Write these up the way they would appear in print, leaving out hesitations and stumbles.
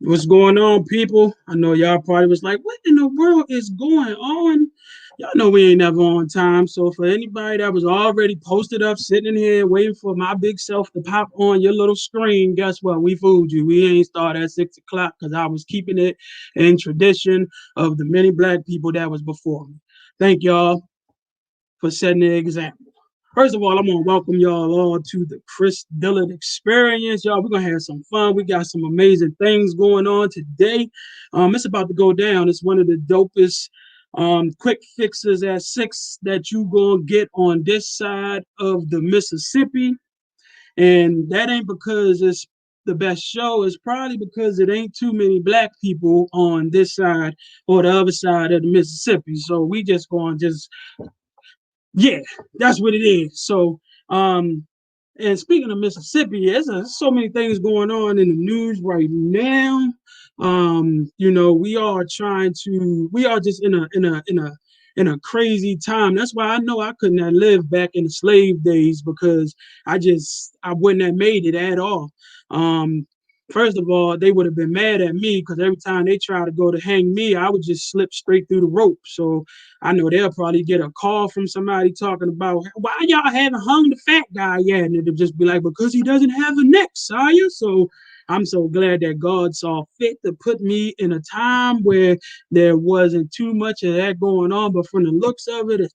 What's going on, people? I know y'all probably was like, what in the world is going on? Y'all know we ain't never on time. So for anybody that was already posted up, sitting here waiting for my big self to pop on your little screen, guess what? We fooled you. We ain't start at 6 o'clock because I was keeping it in tradition of the many black people that was before me. Thank y'all for setting the example. First of all, I'm gonna welcome y'all all to the Chris Dillard experience. Y'all, we're gonna have some fun. We got some amazing things going on today. It's about to go down. It's one of the dopest quick fixes at 6 that you gonna get on this side of the Mississippi. And that ain't because it's the best show. It's probably because it ain't too many black people on this side or the other side of the Mississippi. So we just gonna just yeah, that's what it is. So, and speaking of Mississippi, there's so many things going on in the news right now. We are just in a crazy time. That's why I know I couldn't have lived back in the slave days because I wouldn't have made it at all. Um, First of all, they would have been mad at me because every time they try to go to hang me, I would just slip straight through the rope. So I know they'll probably get a call from somebody talking about why y'all haven't hung the fat guy yet, and it'll just be like because he doesn't have a neck, sire. So I'm so glad that God saw fit to put me in a time where there wasn't too much of that going on. But from the looks of it,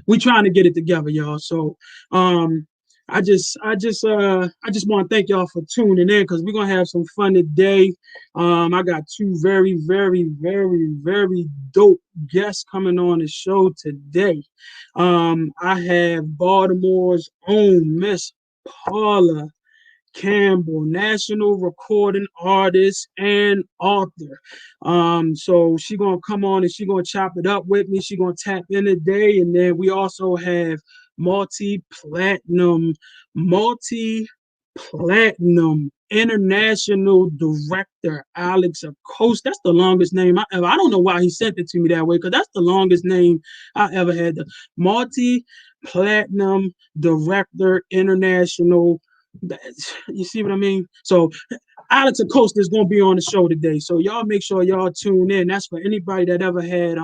we trying to get it together, y'all. So um I just want to thank y'all for tuning in because we're gonna have some fun today. I got two very, very, very, very dope guests coming on the show today. I have Baltimore's own Miss Paula Campbell, national recording artist and author. So she gonna come on and she gonna chop it up with me. She gonna tap in today, and then we also have multi-platinum, multi-platinum international director Alex Acosta. That's the longest name I ever. I don't know why he sent it to me that way because that's the longest name I ever had. The multi-platinum director international, you see what I mean? So Alex Acosta is going to be on the show today. So y'all make sure y'all tune in. That's for anybody that ever had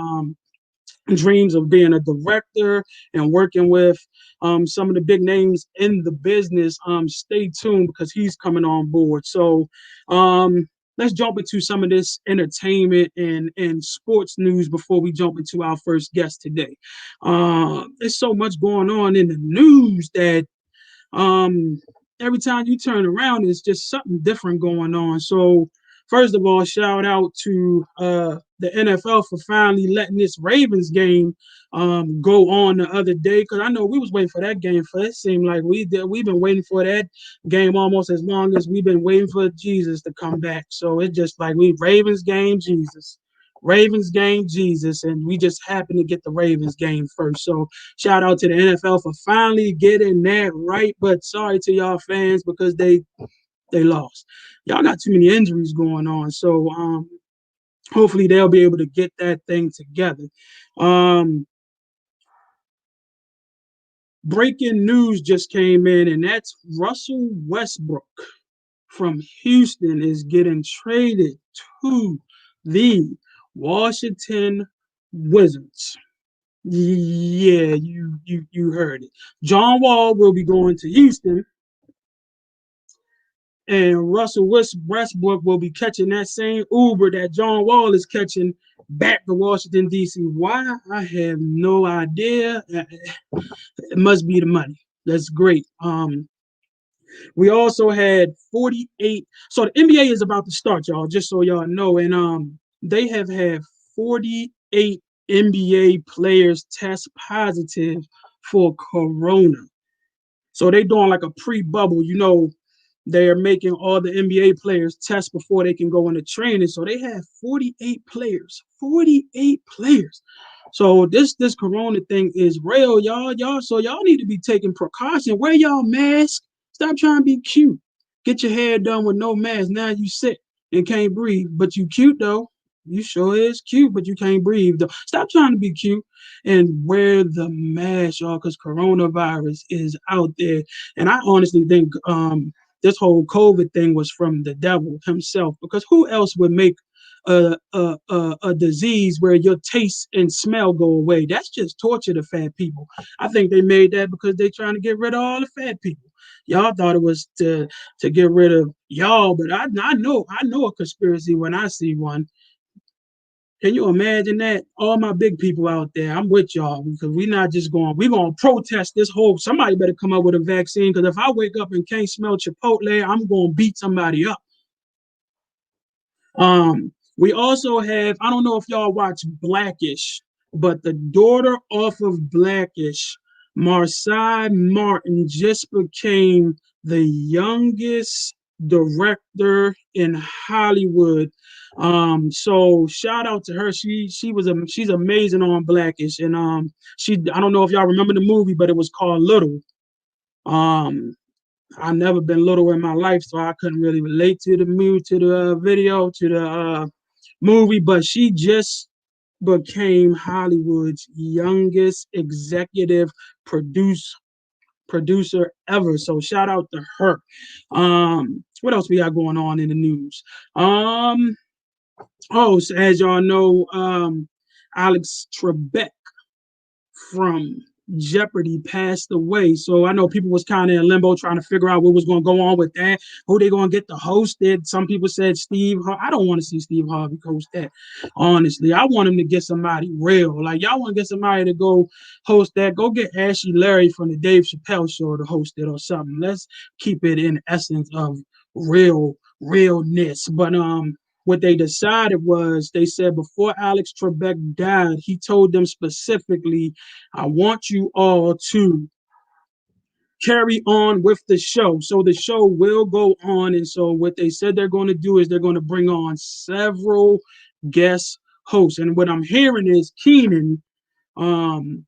dreams of being a director and working with some of the big names in the business. Stay tuned because he's coming on board. So let's jump into some of this entertainment and sports news before we jump into our first guest today. There's so much going on in the news that um, every time you turn around, it's just something different going on. So, first of all, shout out to the NFL for finally letting this Ravens game go on the other day because I know we was waiting for that game for it seemed like we've been waiting for that game almost as long as we've been waiting for Jesus to come back. So it's just like we Ravens game Jesus. Ravens game Jesus, and we just happened to get the Ravens game first. So shout out to the NFL for finally getting that right. But sorry to y'all fans because they lost. Y'all got too many injuries going on. So hopefully they'll be able to get that thing together. Um, Breaking news just came in, and that's Russell Westbrook from Houston is getting traded to the Washington Wizards. Yeah, you heard it. John Wall will be going to Houston, and Russell Westbrook will be catching that same Uber that John Wall is catching back to Washington D.C. Why? I have no idea. It must be the money. That's great. We also had 48. So the NBA is about to start, y'all. Just so y'all know, and they have had 48 NBA players test positive for corona. So they doing like a pre-bubble, they're making all the NBA players test before they can go into training. So they have 48 players. 48 players. So this corona thing is real, y'all. So y'all need to be taking precaution. Wear y'all mask. Stop trying to be cute. Get your hair done with no mask. Now you sick and can't breathe. But you cute though. You sure is cute, but you can't breathe though. Stop trying to be cute and wear the mask, y'all, because coronavirus is out there. And I honestly think this whole COVID thing was from the devil himself, because who else would make a disease where your taste and smell go away? That's just torture to fat people. I think they made that because they're trying to get rid of all the fat people. Y'all thought it was to get rid of y'all, but I know a conspiracy when I see one. Can you imagine that? All my big people out there, I'm with y'all, because we're going to protest this whole, somebody better come up with a vaccine, because if I wake up and can't smell Chipotle, I'm going to beat somebody up. We also have, I don't know if y'all watch Blackish, but the daughter off of Blackish, Marsai Martin, just became the youngest director in Hollywood. So shout out to her. She's amazing on Blackish, and I don't know if y'all remember the movie, but it was called Little. Um, I've never been little in my life, so I couldn't really relate to the movie, to the video, to the movie. But she just became Hollywood's youngest executive produce producer ever. So shout out to her. What else we got going on in the news? So as y'all know, Alex Trebek from Jeopardy passed away. So I know people was kind of in limbo trying to figure out what was going to go on with that. Who they going to get to host it? Some people said Steve. I don't want to see Steve Harvey host that. Honestly, I want him to get somebody real. Like y'all want to get somebody to go host that? Go get Ashley Larry from the Dave Chappelle Show to host it or something. Let's keep it in essence of realness. But what they decided was, they said before Alex Trebek died, he told them specifically, I want you all to carry on with the show. So the show will go on. And so what they said they're going to do is they're going to bring on several guest hosts. And what I'm hearing is Keenan, who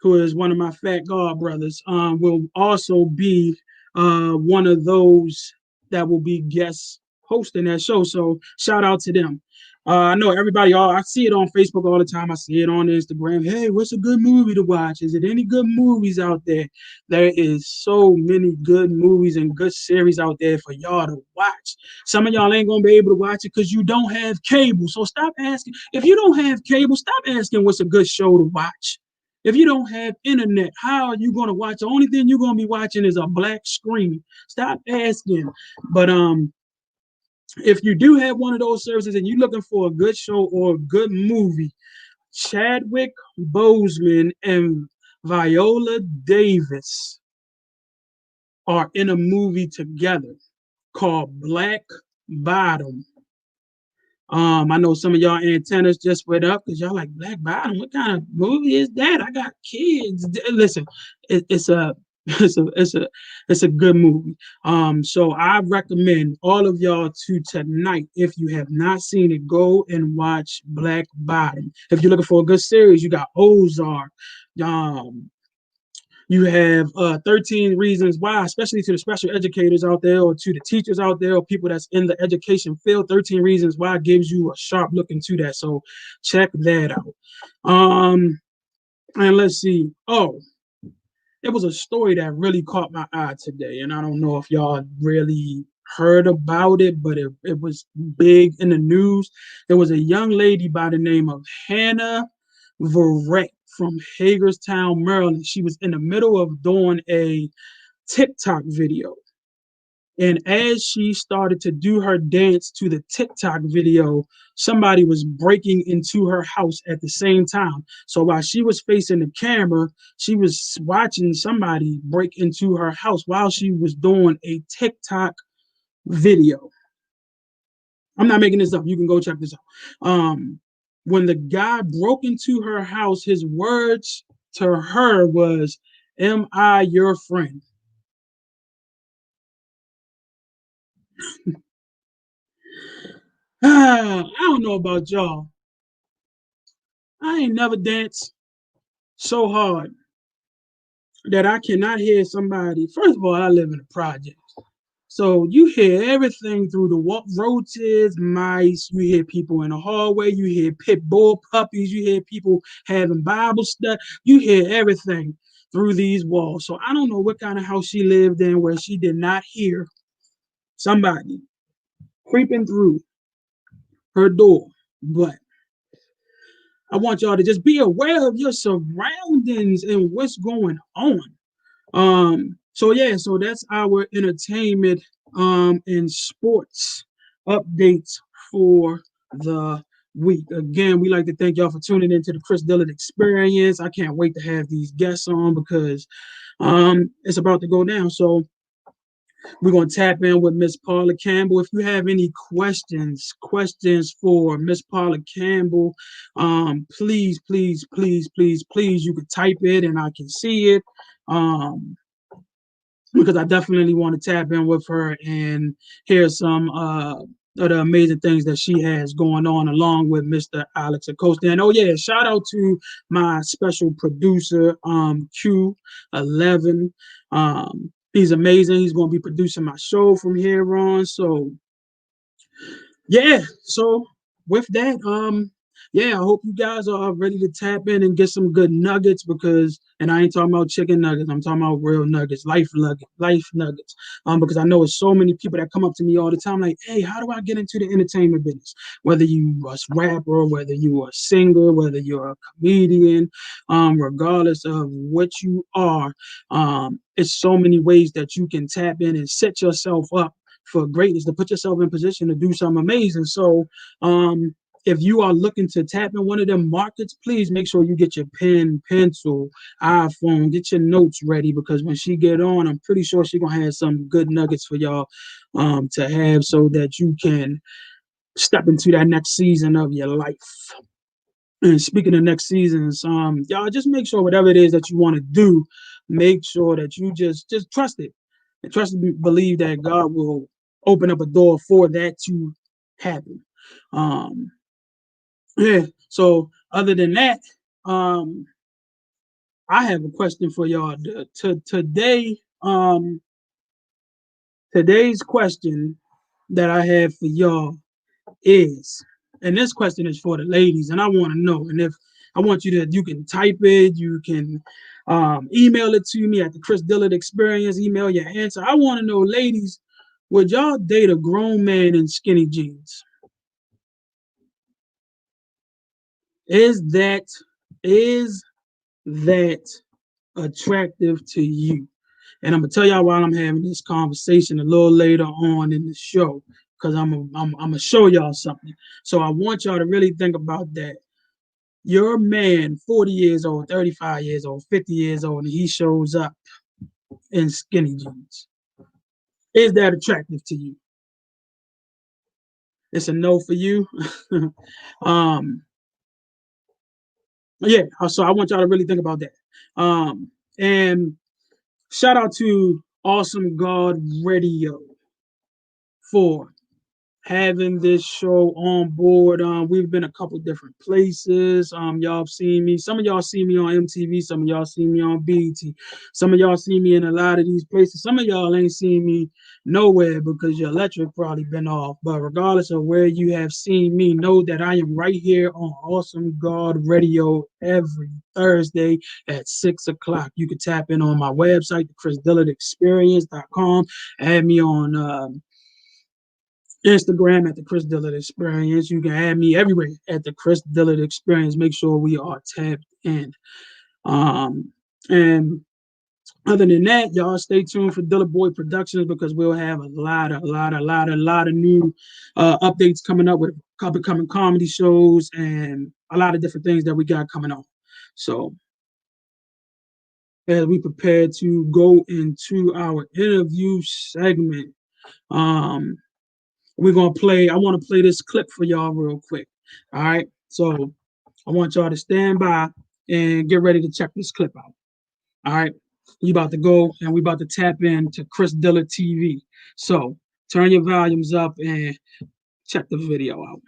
is one of my fat god brothers, will also be one of those that will be guests hosting that show. So shout out to them. I know everybody, I see it on Facebook all the time. I see it on Instagram. Hey, what's a good movie to watch? Is it any good movies out there? There is so many good movies and good series out there for y'all to watch. Some of y'all ain't going to be able to watch it because you don't have cable. So stop asking. If you don't have cable, stop asking what's a good show to watch. If you don't have internet, how are you going to watch? The only thing you're going to be watching is a black screen. Stop asking. But if you do have one of those services and you're looking for a good show or a good movie, Chadwick Boseman and Viola Davis are in a movie together called Black Bottom. I know some of y'all antennas just went up because y'all like, Black Bottom. What kind of movie is that? I got kids. Listen, it's a it's a good movie. So I recommend all of y'all to tonight, if you have not seen it, go and watch Black Bottom. If you're looking for a good series, you got Ozark. You have 13 Reasons Why, especially to the special educators out there, or to the teachers out there, or people that's in the education field. 13 Reasons Why gives you a sharp look into that. So check that out. And let's see. Oh, it was a story that really caught my eye today. And I don't know if y'all really heard about it, but it was big in the news. There was a young lady by the name of Hannah Verrett from Hagerstown, Maryland. She was in the middle of doing a TikTok video. And as she started to do her dance to the TikTok video, somebody was breaking into her house at the same time. So while she was facing the camera, she was watching somebody break into her house while she was doing a TikTok video. I'm not making this up. You can go check this out. When the guy broke into her house, his words to her was, "Am I your friend?" I don't know about y'all. I ain't never danced so hard that I cannot hear somebody. First of all, I live in a project. So you hear everything through the roaches, mice, you hear people in the hallway, you hear pit bull puppies, you hear people having Bible study, you hear everything through these walls. So I don't know what kind of house she lived in where she did not hear somebody creeping through her door. But I want y'all to just be aware of your surroundings and what's going on. So yeah, so that's our entertainment and sports updates for the week. Again, we like to thank y'all for tuning into the Chris Dillard Experience. I can't wait to have these guests on because it's about to go down. So we're gonna tap in with Miss Paula Campbell. If you have any questions for Miss Paula Campbell, please, you can type it and I can see it. Because I definitely want to tap in with her and hear some of the amazing things that she has going on along with Mr. Alex Acosta. And oh yeah, shout out to my special producer, Q11. He's amazing. He's going to be producing my show from here on. So yeah, so with that, yeah, I hope you guys are ready to tap in and get some good nuggets because, and I ain't talking about chicken nuggets, I'm talking about real nuggets, life nuggets. Because I know it's so many people that come up to me all the time, like, hey, how do I get into the entertainment business? Whether you are a rapper, whether you are a singer, whether you're a comedian, regardless of what you are, it's so many ways that you can tap in and set yourself up for greatness, to put yourself in position to do something amazing. So if you are looking to tap in one of them markets, please make sure you get your pen, pencil, iPhone, get your notes ready because when she get on, I'm pretty sure she gonna have some good nuggets for y'all to have so that you can step into that next season of your life. And speaking of next seasons, y'all just make sure whatever it is that you want to do, make sure that you just trust it and trust and believe that God will open up a door for that to happen. Um, yeah. So other than that, um, I have a question for y'all. Today, today's question that I have for y'all is, and this question is for the ladies, and I want to know, and if I want you can type it, you can email it to me at the Chris Dillard Experience, email your answer. I want to know, ladies, would y'all date a grown man in skinny jeans? Is that is that attractive to you? And I'm gonna tell y'all while I'm having this conversation a little later on in the show, because I'm gonna show y'all something. So I want y'all to really think about that. Your man, 40 years old, 35 years old, 50 years old, and he shows up in skinny jeans. Is that attractive to you? It's a no for you. um, yeah, so I want y'all to really think about that. And shout out to Awesome God Radio for having this show on board. We've been a couple different places. Y'all have seen me. Some of y'all see me on MTV. Some of y'all see me on BET. Some of y'all see me in a lot of these places. Some of y'all ain't seen me nowhere because your electric probably been off. But regardless of where you have seen me, know that I am right here on Awesome God Radio every Thursday at 6 o'clock. You can tap in on my website, thechrisdillardexperience.com. Add me on Instagram at the Chris Dillard Experience. You can add me everywhere at the Chris Dillard Experience. Make sure we are tapped in. And other than that, y'all stay tuned for Dillard Boy Productions because we'll have a lot of new updates coming up with upcoming comedy shows and a lot of different things that we got coming on. So as we prepare to go into our interview segment, um, we're gonna play. I want to play this clip for y'all real quick. All right. So I want y'all to stand by and get ready to check this clip out. All right. We about to go and we about to tap into Chris Dillard TV. So turn your volumes up and check the video out.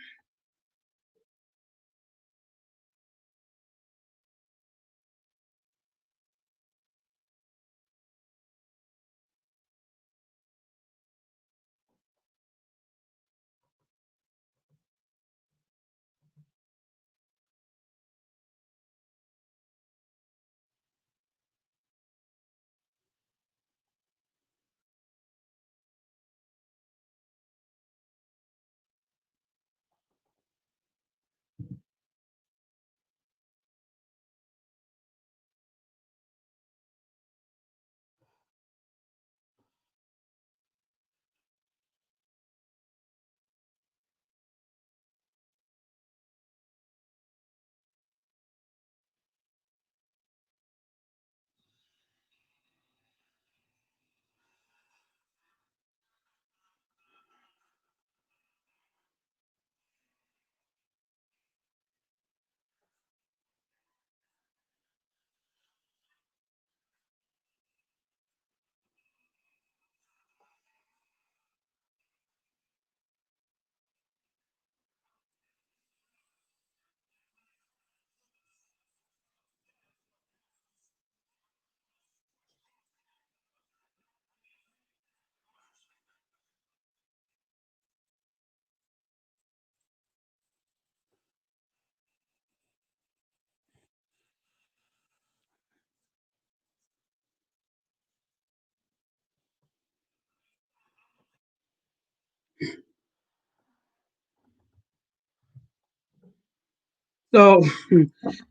So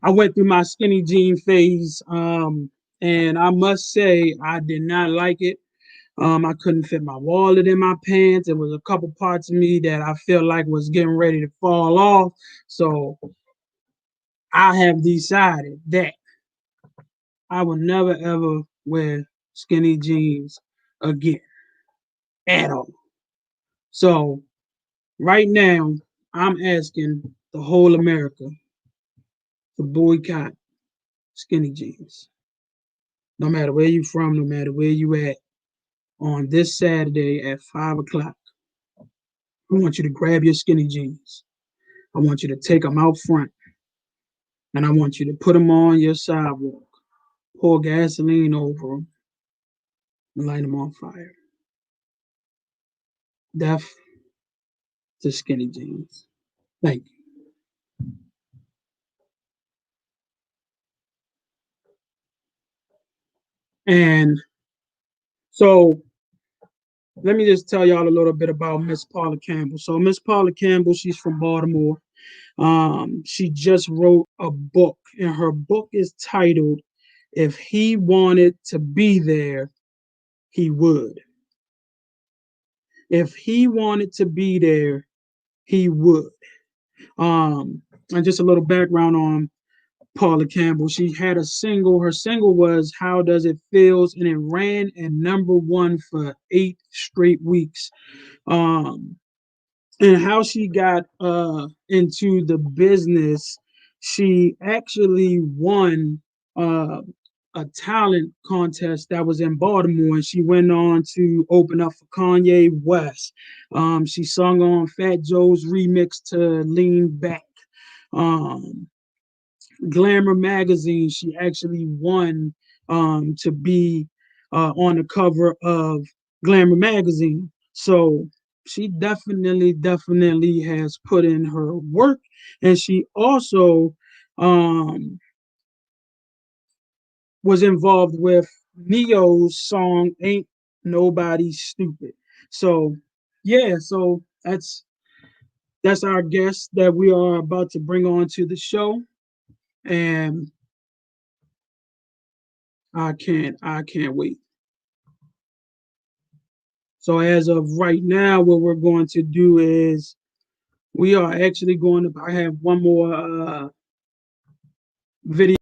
I went through my skinny jean phase, and I must say I did not like it. I couldn't fit my wallet in my pants. There was a couple parts of me that I felt like was getting ready to fall off. So I have decided that I will never ever wear skinny jeans again at all. So right now, I'm asking the whole America to boycott skinny jeans. No matter where you from, no matter where you at, on this Saturday at 5 o'clock, I want you to grab your skinny jeans. I want you to take them out front, and I want you to put them on your sidewalk, pour gasoline over them, and light them on fire. Death to skinny jeans. Thank you. And so let me just tell y'all a little bit about Miss Paula Campbell. So Miss Paula Campbell, she's from Baltimore. She just wrote a book, and her book is titled "If He Wanted to Be There, He Would." If he wanted to be there, he would. And just a little background on Paula Campbell. She had a single. Her single was "How Does It Feels," and it ran at #1 for 8 straight weeks. Um, and how she got into the business, she actually won uh, a talent contest that was in Baltimore, and she went on to open up for Kanye West. She sung on Fat Joe's remix to "Lean Back." Um, Glamour magazine, she actually won to be on the cover of Glamour magazine. So she definitely has put in her work, and she also um, was involved with Neo's song "Ain't Nobody Stupid." So yeah, so that's our guest that we are about to bring on to the show, and I can't wait. So as of right now, what we're going to do is we are actually going to. I have one more video.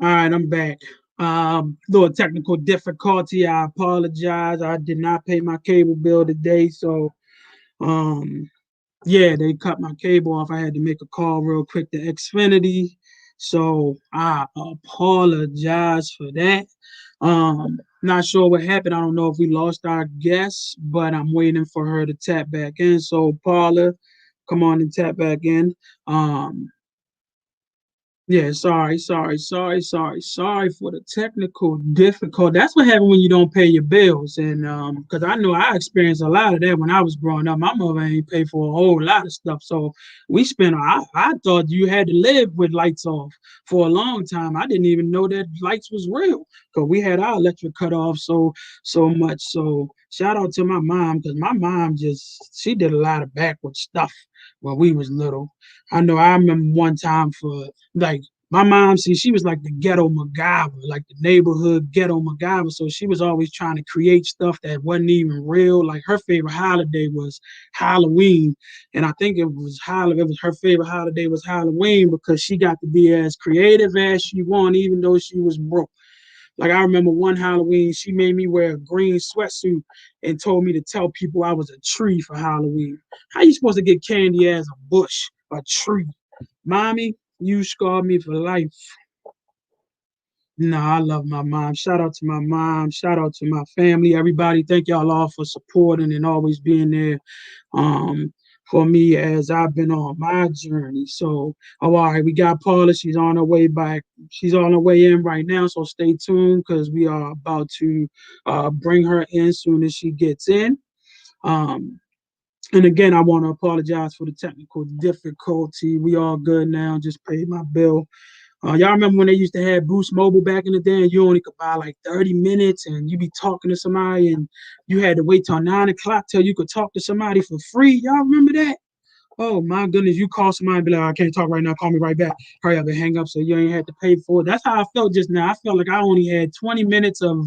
All right, I'm back. Little technical difficulty. I apologize. I did not pay my cable bill today, so um, yeah, they cut my cable off. I had to make a call real quick to Xfinity, so I apologize for that. Not sure what happened. I don't know if we lost our guest, but I'm waiting for her to tap back in. So Paula, come on and tap back in. Um, Yeah, sorry for the technical difficult. That's what happens when you don't pay your bills. And because I know I experienced a lot of that when I was growing up. My mother ain't pay for a whole lot of stuff. So we spent I thought you had to live with lights off for a long time. I didn't even know that lights was real because we had our electric cut off so much. So shout out to my mom because my mom just she did a lot of backward stuff when we was little. I know I remember one time for like my mom, see, she was like the ghetto MacGyver, like the neighborhood ghetto MacGyver. So she was always trying to create stuff that wasn't even real. Like her favorite holiday was Halloween, and I think it was Halloween. It was her favorite holiday was Halloween because she got to be as creative as she wanted, even though she was broke. Like I remember one Halloween, she made me wear a green sweatsuit and told me to tell people I was a tree for Halloween. How you supposed to get candy as a bush, a tree? Mommy, you scarred me for life. No, I love my mom. Shout out to my mom. Shout out to my family. Everybody, thank y'all all for supporting and always being there um, for me as I've been on my journey. So, oh, all right, we got Paula. She's on her way back. She's on her way in right now. So stay tuned because we are about to bring her in soon as she gets in. Um, and again, I want to apologize for the technical difficulty. We all good now. Just paid my bill. Y'all remember when they used to have Boost Mobile back in the day, and you only could buy like 30 minutes, and you be talking to somebody, and you had to wait till 9 o'clock till you could talk to somebody for free. Y'all remember that? Oh my goodness, you call somebody and be like, I can't talk right now, call me right back. Hurry up and hang up so you ain't had to pay for it. That's how I felt just now. I felt like I only had 20 minutes of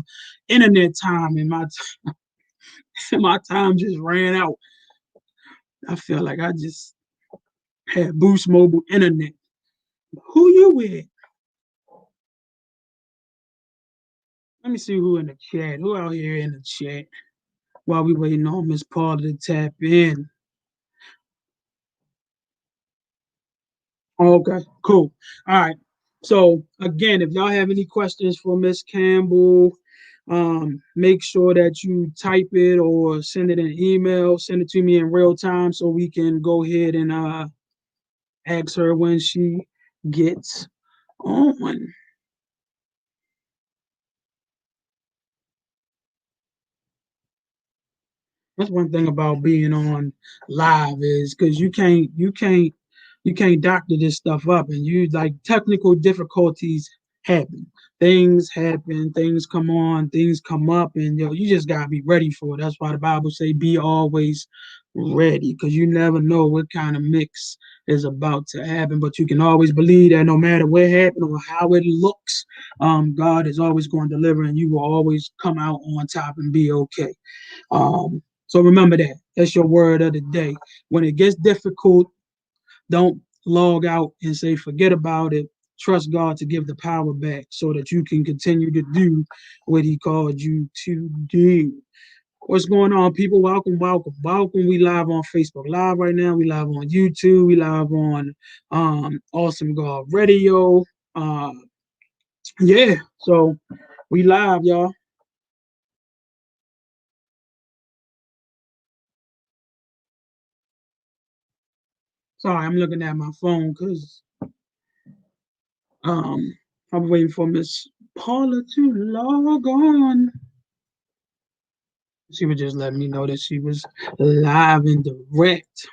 internet time and my time just ran out. I felt like I just had Boost Mobile internet. Who you with? Let me see who in the chat. Who out here in the chat while we waiting on Miss Paula to tap in? Okay, cool. All right. So again, if y'all have any questions for Miss Campbell, make sure that you type it or send it an email. Send it to me in real time so we can go ahead and ask her when she gets on. That's one thing about being on live is because you can't doctor this stuff up, and you like technical difficulties happen. Things happen, things come on, things come up, and you just gotta be ready for it. That's why the Bible say be always ready, because you never know what kind of mix is about to happen. But you can always believe that no matter what happened or how it looks, God is always going to deliver, and you will always come out on top and be okay. So remember that. That's your word of the day. When it gets difficult, don't log out and say forget about it. Trust God to give the power back so that you can continue to do what He called you to do. What's going on, people? Welcome, welcome, welcome. We live on Facebook Live right now. We live on YouTube. We live on Awesome God Radio. Uh, yeah, so we live, y'all. Sorry, I'm looking at my phone because Um, I'm waiting for Miss Paula to log on. She would just let me know that she was live and direct.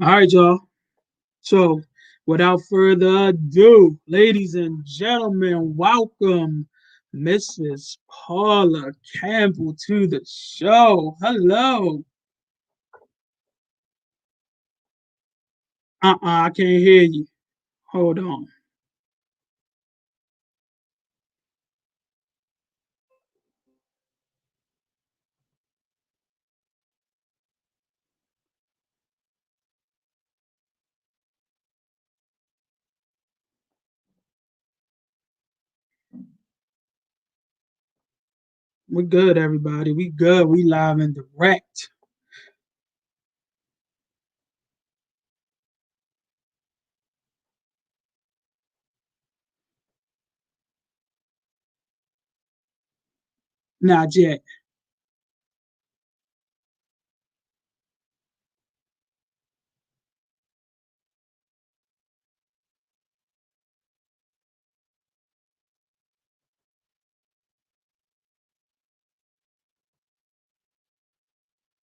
All right, y'all. So, without further ado, ladies and gentlemen, welcome Mrs. Paula Campbell to the show. Hello. I can't hear you. Hold on. We good, everybody. We good. We live and direct. Not yet.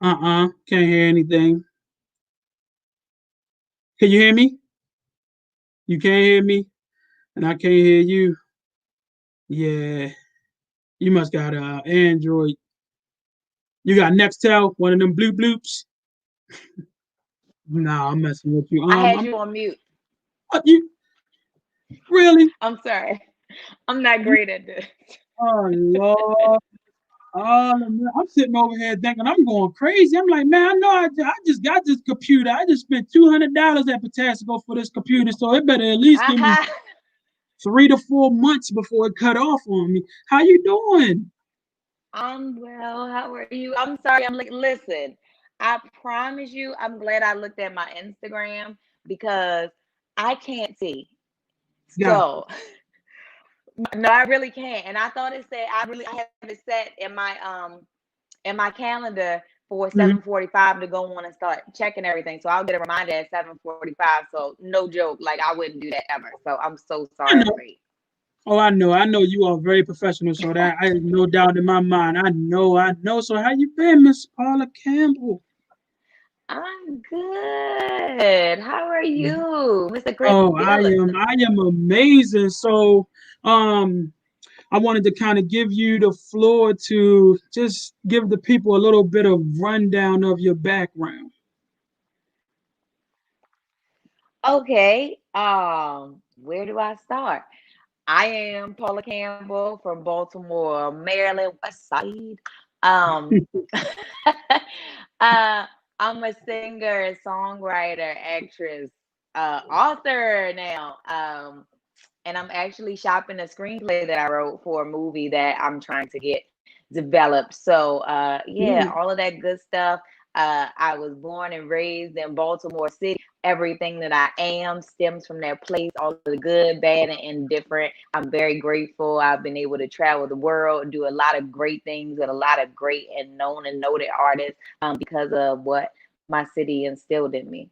Can't hear anything. Can you hear me? You can't hear me, and I can't hear you. Yeah, you must got a Android. You got Nextel, one of them bloop bloops. Nah, I'm messing with you. I had I'm you on mute. you really? I'm sorry. I'm not great at this. Oh Lord. Oh, man, I'm sitting over here thinking I'm going crazy. I'm like, man, I know I just got this computer. I just spent $200 at Potassico for this computer, so it better at least give me Haha. 3 to 4 months before it cut off on me. How you doing? I'm well. How are you? I'm sorry. I'm like, listen, I promise you, I'm glad I looked at my Instagram because I can't see. Got So, no, I really can't. And I thought it said I have it set in my calendar for mm-hmm. 7:45 to go on and start checking everything. So I'll get a reminder at 7:45. So no joke, like I wouldn't do that ever. So I'm so I sorry, know. Ray. Oh, I know. I know you are very professional, so that I have no doubt in my mind. I know. I know. So how you been, Miss Paula Campbell? I'm good. How are you, Mr. Chris Oh, Dillard? I am amazing. So, um, I wanted to kind of give you the floor to just give the people a little bit of rundown of your background. Okay. Where do I start? I am Paula Campbell from Baltimore, Maryland, West Side. Um, uh, I'm a singer, songwriter, actress, author now. And I'm actually shopping a screenplay that I wrote for a movie that I'm trying to get developed. So, yeah, Ooh, all of that good stuff. I was born and raised in Baltimore City. Everything that I am stems from that place, all of the good, bad, and indifferent. I'm very grateful. I've been able to travel the world, do a lot of great things with a lot of great and known and noted artists because of what my city instilled in me.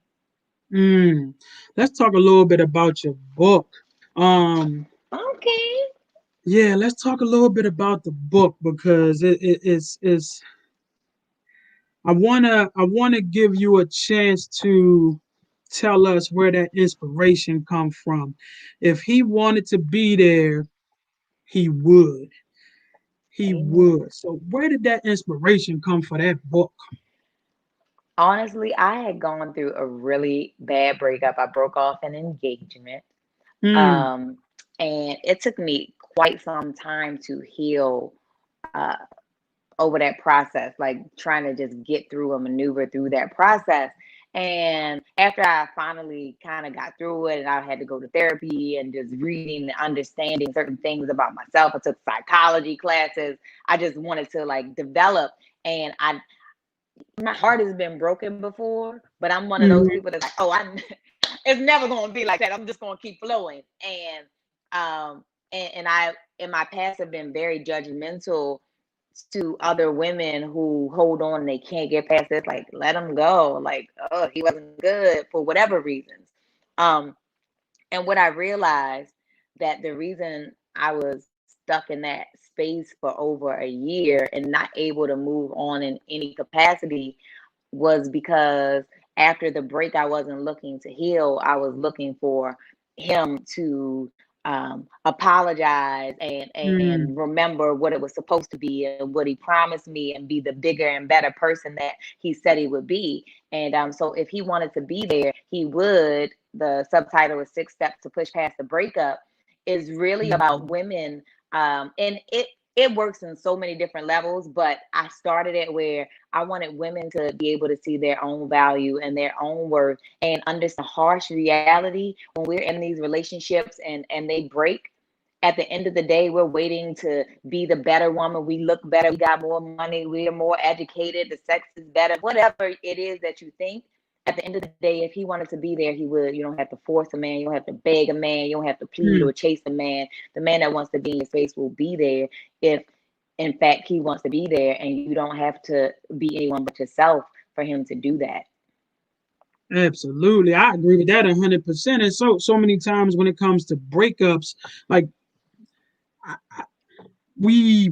mm. Let's talk a little bit about your book. Um, Okay. yeah, let's talk a little bit about the book because it's I wanna give you a chance to tell us where that inspiration come from. If he wanted to be there, he would. He Amen. would. So where did that inspiration come for that book? Honestly, I had gone through a really bad breakup. I broke off an engagement. Mm, Um, and it took me quite some time to heal uh, over that process, like trying to just get through and maneuver through that process. And after I finally kind of got through it and I had to go to therapy and just reading and understanding certain things about myself, I took psychology classes. I just wanted to like develop. And my heart has been broken before, but I'm one of those mhm, people that's like, oh, it's never going to be like that. I'm just going to keep flowing. And I, in my past, have been very judgmental to other women who hold on and they can't get past this. Like, let him go. Like, oh, he wasn't good for whatever reasons. Um, and what I realized that the reason I was stuck in that space for over a year and not able to move on in any capacity was because after the break, I wasn't looking to heal. I was looking for him to apologize and mm, remember what it was supposed to be and what he promised me and be the bigger and better person that he said he would be. And so if he wanted to be there, he would. The subtitle is Six Steps to Push Past the Breakup is really about mhm, women. And it works in so many different levels, but I started it where I wanted women to be able to see their own value and their own worth and understand harsh reality when we're in these relationships and they break. At the end of the day, we're waiting to be the better woman. We look better. We got more money. We are more educated. The sex is better. Whatever it is that you think. At the end of the day, if he wanted to be there, he would. You don't have to force a man. You don't have to beg a man. You don't have to plead mm. or chase a man. The man that wants to be in your space will be there if in fact he wants to be there, and you don't have to be anyone but yourself for him to do that. Absolutely, I agree with that 100%. And so many times when it comes to breakups, like I, we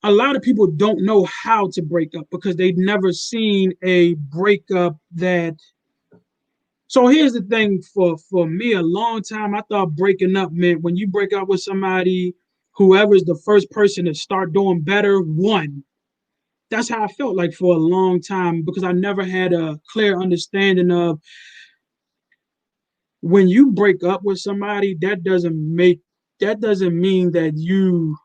a lot of people don't know how to break up because they've never seen a breakup that. So here's the thing, for me, a long time I thought breaking up meant when you break up with somebody, whoever's the first person to start doing better won. That's how I felt like for a long time because I never had a clear understanding of when you break up with somebody, that doesn't mean that you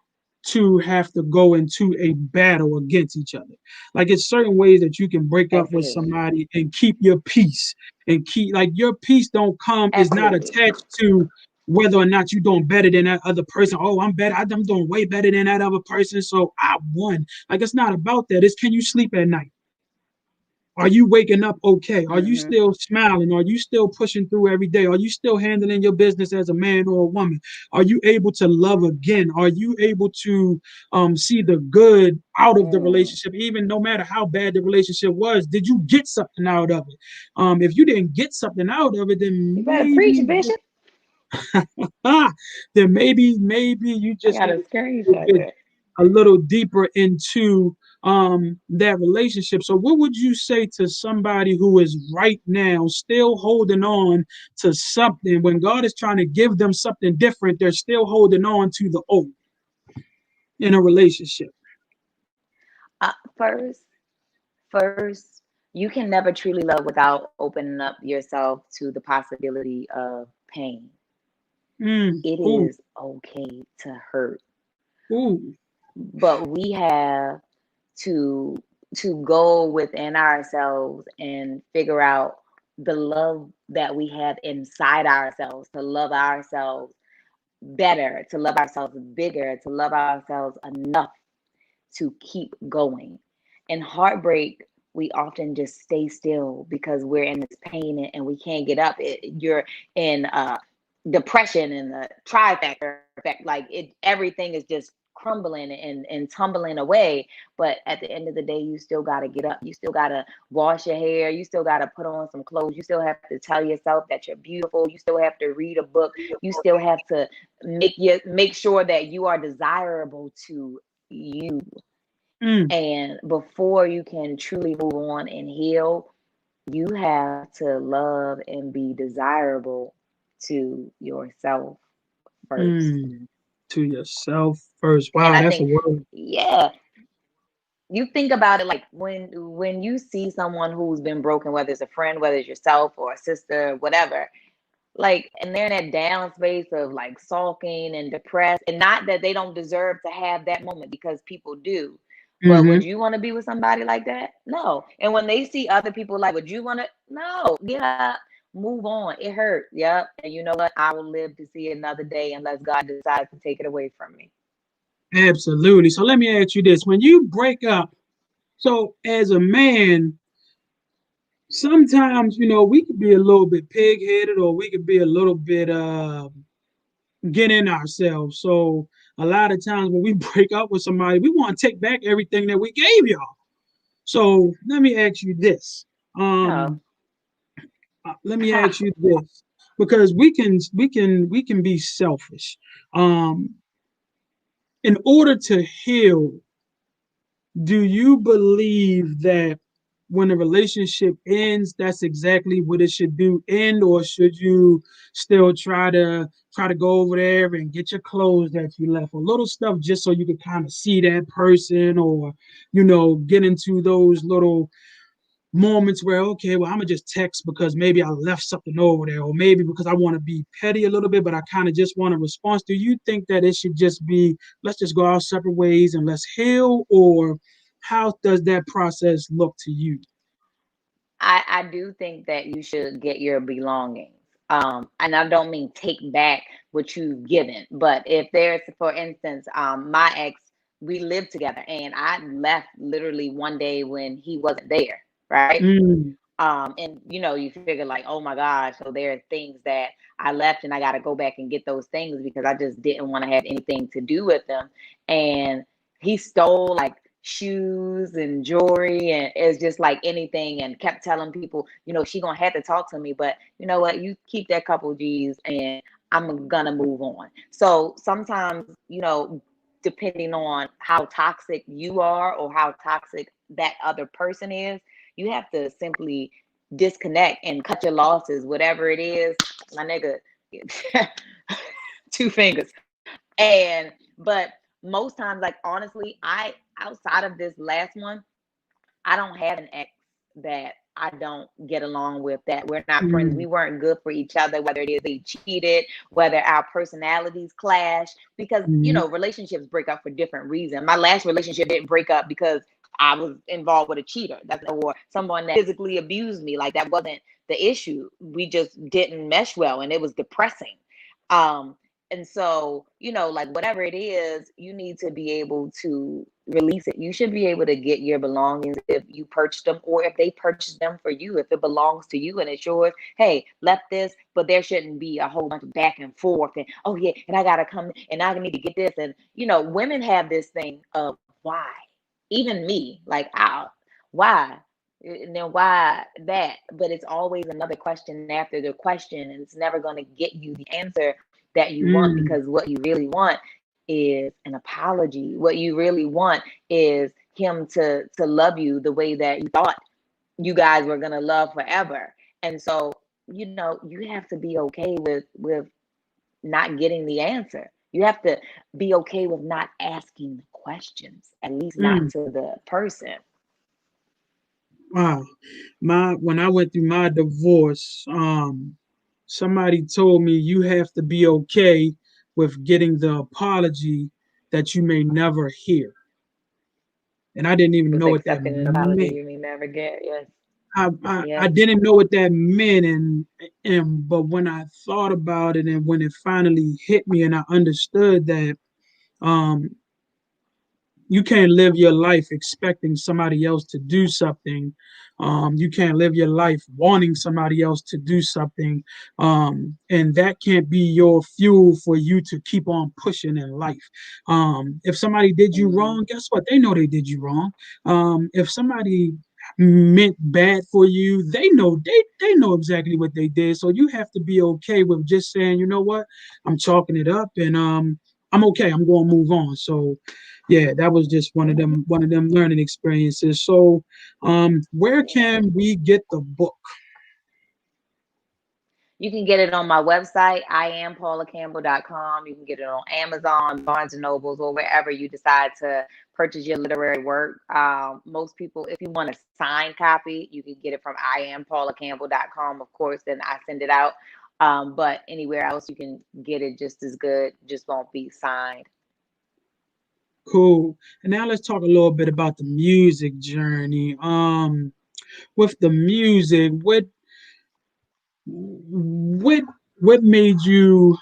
two have to go into a battle against each other. Like it's certain ways that you can break up with Absolutely. somebody and keep your peace and keep like your peace don't come is not Absolutely. attached to whether or not you're doing better than that other person. Oh, I'm better. I'm doing way better than that other person. So I won. Like it's not about that. It's can you sleep at night? Are you waking up okay? Are you Mm-hmm. still smiling? Are you still pushing through every day? Are you still handling your business as a man or a woman? Are you able to love again? Are you able to see the good out of the Mm. relationship, even no matter how bad the relationship was? Did you get something out of it? If you didn't get something out of it, You then better preach, maybe Bishop. ah, then maybe you I just got need a to screenshot get there. a little deeper into that relationship. So what would you say to somebody who is right now still holding on to something when God is trying to give them something different? They're still holding on to the old in a relationship. First, first, you can never truly love without opening up yourself to the possibility of pain. It Ooh, is okay to hurt, ooh. but we have to go within ourselves and figure out the love that we have inside ourselves, to love ourselves better, to love ourselves bigger, to love ourselves enough to keep going. In heartbreak, we often just stay still because we're in this pain and we can't get up. You're in depression and the trifactor effect. Like everything is just crumbling and tumbling away. But at the end of the day, you still got to get up. You still got to wash your hair. You still got to put on some clothes. You still have to tell yourself that you're beautiful. You still have to read a book. You still have to make sure that you are desirable to you. Mm, And before you can truly move on and heal, you have to love and be desirable to yourself first. mm. To yourself first. And Wow, I that's a think, word. yeah, you think about it like when you see someone who's been broken, whether it's a friend, whether it's yourself or a sister, whatever, like, and they're in that down space of like sulking and depressed, and not that they don't deserve to have that moment because people do, but would Mm-hmm. you want to be with somebody like that? No. And when they see other people, like, would you want to? No. Get up, move on. It hurt. Yep. And you know what? I will live to see another day unless God decides to take it away from me. Absolutely. So let me ask you this: when you break up, so as a man, sometimes we could be a little bit pig-headed or we could be a little bit get in ourselves. So a lot of times when we break up with somebody, we want to take back everything that we gave y'all. So let me ask you this. Oh. um Let me ask you this, because we can be selfish. um in order to heal, do you believe that when a relationship ends, that's exactly what it should do end, or should you still try to go over there and get your clothes that you left, or little stuff just so you can kind of see that person, or get into those little moments where, okay, well, I'm gonna just text because maybe I left something over there, or maybe because I want to be petty a little bit, but I kind of just want a response. Do you think that it should just be, let's just go our separate ways and let's heal, or how does that process look to you? I do think that you should get your belongings. And I don't mean take back what you've given, but if there's, for instance, my ex, we lived together and I left literally one day when he wasn't there, right? Mm, And you figure like, oh my gosh, so there are things that I left and I got to go back and get those things because I just didn't want to have anything to do with them. And he stole like shoes and jewelry and it's just like anything, and kept telling people, she gonna have to talk to me, but you know what, you keep that couple G's and I'm gonna move on. So sometimes, depending on how toxic you are or how toxic that other person is, you have to simply disconnect and cut your losses, whatever it is, my nigga. 2 fingers. And but most times, like honestly, I outside of this last one, I don't have an ex that I don't get along with, that we're not friends. Mm, We weren't good for each other, whether it is they cheated, whether our personalities clash, because, mhm, relationships break up for different reasons. My last relationship didn't break up because I was involved with a cheater, or someone that physically abused me. Like, that wasn't the issue. We just didn't mesh well, and it was depressing. Um, and so, like, whatever it is, you need to be able to release it. You should be able to get your belongings if you purchased them, or if they purchased them for you. If it belongs to you and it's yours, hey, left this, but there shouldn't be a whole bunch of back and forth and, oh yeah, and I gotta come and I need to get this. And women have this thing of why. Even me, like, why? And then why that? But it's always another question after the question, and it's never going to get you the answer that you want, mm, because what you really want is an apology. What you really want is him to love you the way that you thought you guys were gonna love forever. And so, you have to be okay with not getting the answer. You have to be okay with not asking the questions, at least not mm. to the person. Wow. When I went through my divorce, somebody told me you have to be okay with getting the apology that you may never hear. And I didn't even With know what that accepting an apology meant. you may never get. Yes. I Yes. didn't know what that meant, and but when I thought about it and when it finally hit me and I understood that, um, you can't live your life expecting somebody else to do something. You can't live your life wanting somebody else to do something. And that can't be your fuel for you to keep on pushing in life. If somebody did you Hmm. wrong, guess what? They know they did you wrong. If somebody meant bad for you, they know exactly what they did. So you have to be okay with just saying, you know what, I'm chalking it up, and I'm okay. I'm going to move on. So yeah, that was just one of them learning experiences. So where Yeah. can we get the book? You can get it on my website, IamPaulaCampbell.com. You can get it on Amazon, Barnes and Nobles, or wherever you decide to purchase your literary work. Most people, if you want a signed copy, you can get it from IamPaulaCampbell.com. Of course, then I send it out. But anywhere else, you can get it just as good, just won't be signed. Cool. And now let's talk a little bit about the music journey. With the music, what what made you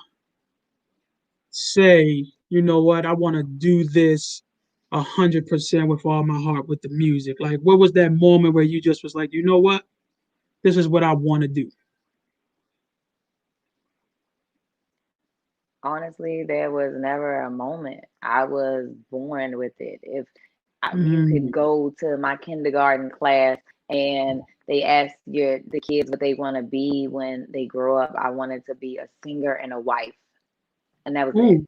say, you know what, I want to do this 100% with all my heart with the music? Like, what was that moment where you just was like, you know what, this is what I want to do? Honestly, there was never a moment. I was born with it. If you could Mm, go to my kindergarten class and they asked the kids what they want to be when they grow up, I wanted to be a singer and a wife, and that was it. ooh,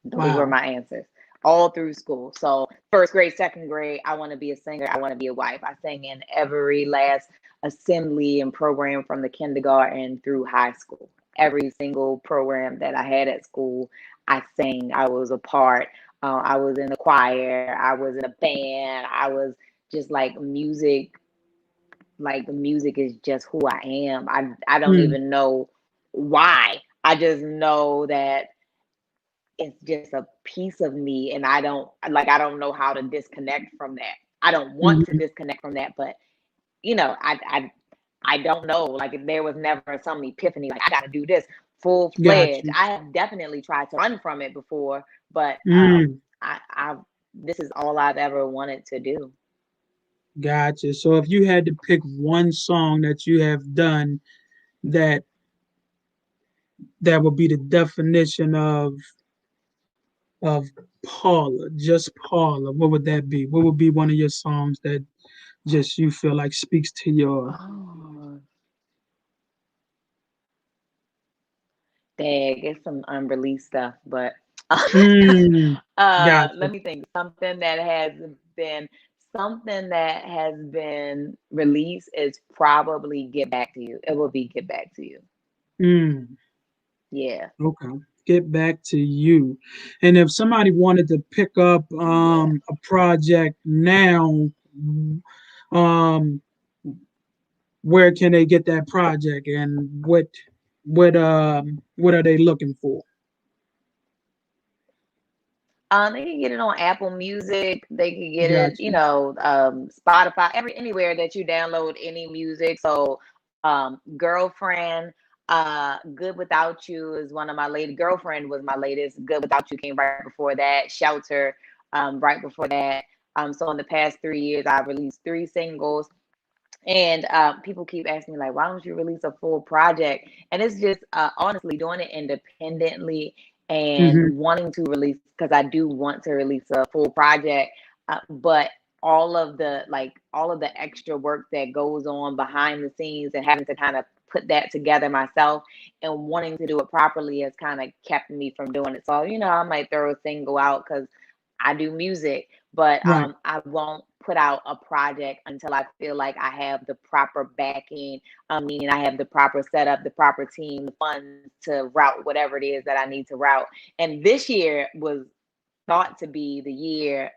Those were wow. my answers all through school. So first grade, second grade, I want to be a singer. I want to be a wife. I sang in every last assembly and program from the kindergarten through high school. Every single program that I had at school, I sang. I was a part. I was in the choir. I was in a band. I was just like music. Like, the music is just who I am. I don't Mm, even know why. I just know that it's just a piece of me, and I don't know how to disconnect from that. I don't want to mhm, disconnect from that, but I don't know. Like, there was never some epiphany, like, I gotta do this full got fledged. you. I have definitely tried to run from it before, but Mm, I this is all I've ever wanted to do. gotcha. So if you had to pick one song that you have done that that would be the definition of Paula, just Paula, what would that be? What would be one of your songs that just you feel like speaks to your Oh, dang, it's some unreleased stuff, but Mm, gotcha. Let me think. Been Something that has been released is probably Get Back to You. It will be Get Back to You. Mm, Yeah. okay. Get back to you. And if somebody wanted to pick up Yeah. a project now, um, where can they get that project and what are they looking for? They can get it on Apple Music. They can get it, Gotcha. Spotify, anywhere that you download any music. So, Girlfriend, Good Without You is one of my latest. Girlfriend was my latest. Good Without You came right before that. Shelter, right before that. So in the past 3 years, I've released 3 singles. And people keep asking me, like, why don't you release a full project? And it's just honestly doing it independently and Hmm. wanting to release, because I do want to release a full project. But all of the extra work that goes on behind the scenes and having to kind of put that together myself and wanting to do it properly has kind of kept me from doing it. So, I might throw a single out because I do music, but Right. I won't put out a project until I feel like I have the proper backing, meaning I have the proper setup, the proper team, the funds to route whatever it is that I need to route. And this year was thought to be the year,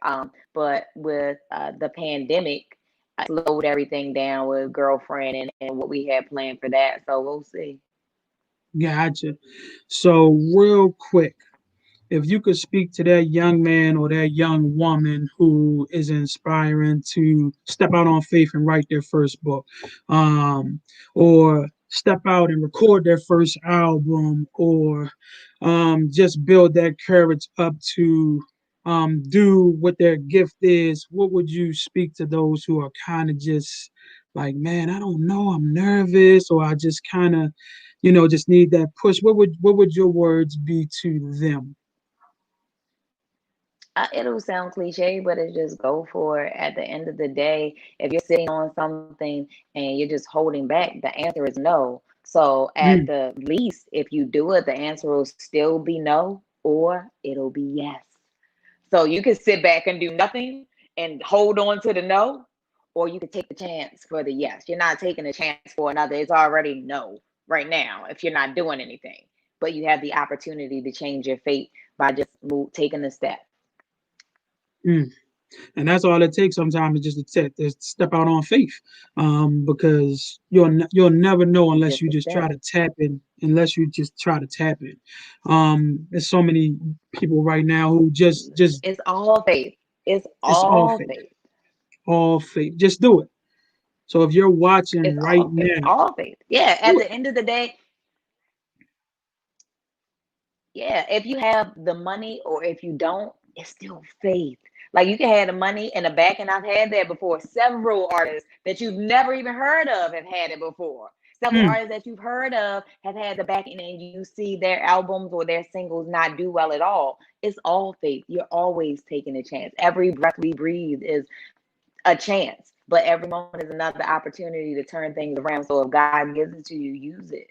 but with the pandemic, I slowed everything down with Girlfriend and what we had planned for that. So we'll see. Gotcha. So real quick, if you could speak to that young man or that young woman who is inspiring to step out on faith and write their first book, or step out and record their first album, or just build that courage up to do what their gift is, what would you speak to those who are kind of just like, man, I don't know, I'm nervous, or I just kind of, just need that push? What would your words be to them? It'll sound cliche, but it's just go for it. At the end of the day, if you're sitting on something and you're just holding back, the answer is no. So at Mm, the least, if you do it, the answer will still be no, or it'll be yes. So you can sit back and do nothing and hold on to the no, or you could take the chance for the yes. You're not taking a chance for another. It's already no right now if you're not doing anything. But you have the opportunity to change your fate by just taking a step. mm. And that's all it takes sometimes, is just to step out on faith, because you'll never know unless Just you a just step. try to tap in. Unless you just try to tap in. There's so many people right now who just It's all faith. It's it's all all faith, faith. all faith. Just do it. So if you're watching It's right all faith. now, All faith. Yeah. At do it. the end of the day, yeah, if you have the money or if you don't, it's still faith. Like you can have the money and the back, and I've had that before. Several artists that you've never even heard of have had it before. Several Mm, artists that you've heard of have had the backing, and you see their albums or their singles not do well at all. It's all faith. You're always taking a chance. Every breath we breathe is a chance, but every moment is another opportunity to turn things around. So if God gives it to you, use it.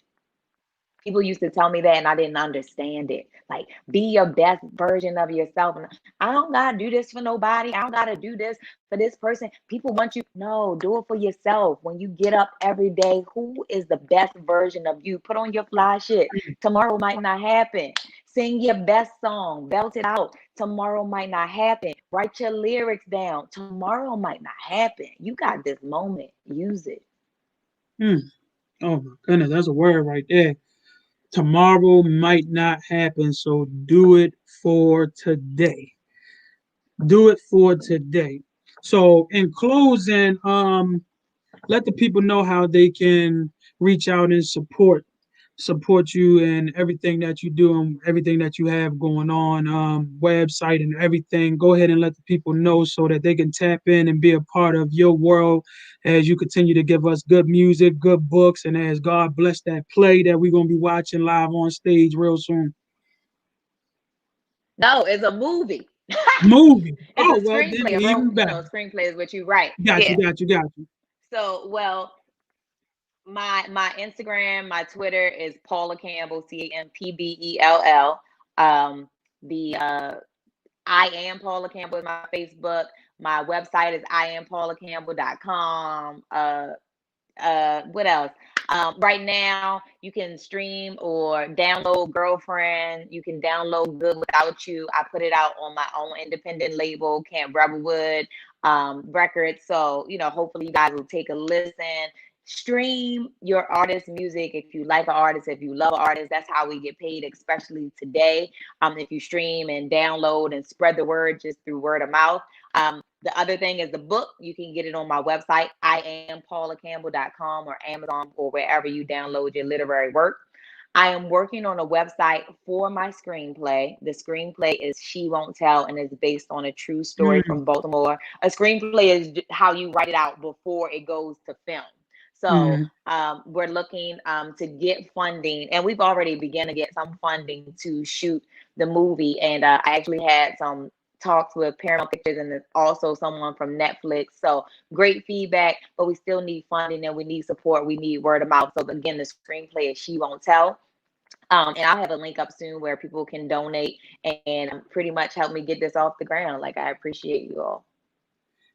People used to tell me that and I didn't understand it. Like, be your best version of yourself. And I don't gotta do this for nobody. I don't gotta do this for this person. People want you. No, do it for yourself. When you get up every day, who is the best version of you? Put on your fly shit. Tomorrow might not happen. Sing your best song, belt it out. Tomorrow might not happen. Write your lyrics down. Tomorrow might not happen. You got this moment. Use it. mm. Oh my goodness, that's a word right there. Tomorrow might not happen, so do it for today. Do it for today. So in closing, let the people know how they can reach out and support you and everything that you do and everything that you have going on, website and everything. Go ahead and let the people know so that they can tap in and be a part of your world as you continue to give us good music, good books, and as God bless that play that we're going to be watching live on stage real soon. No, it's a movie. Movie. It's Oh, a well, then screenplay. A even wrote, better. screenplay is what you write. Got you, Yeah. got you, got you. So, well, my Instagram, my Twitter is Paula Campbell, Campbell. Um, The I am Paula Campbell is my Facebook. My website is iampaulacampbell.com. What else? Right now you can stream or download Girlfriend. You can download Good Without You. I put it out on my own independent label, Camp Rebelwood Records. So, you know, hopefully you guys will take a listen. Stream your artist music if you like an artist, if you love an artist. That's how we get paid, especially today. If you stream and download and spread the word just through word of mouth. The other thing is the book. You can get it on my website, iampaulacampbell.com, or Amazon, or wherever you download your literary work. I am working on a website for my screenplay. The screenplay is She Won't Tell, and it's based on a true story from Baltimore. A screenplay is how you write it out before it goes to film. So we're looking to get funding, and we've already begun to get some funding to shoot the movie. And I actually had some talks with Paramount Pictures and also someone from Netflix. So great feedback, but we still need funding and we need support. We need word of mouth. So again, the screenplay is She Won't Tell. And I'll have a link up soon where people can donate and pretty much help me get this off the ground. Like, I appreciate you all.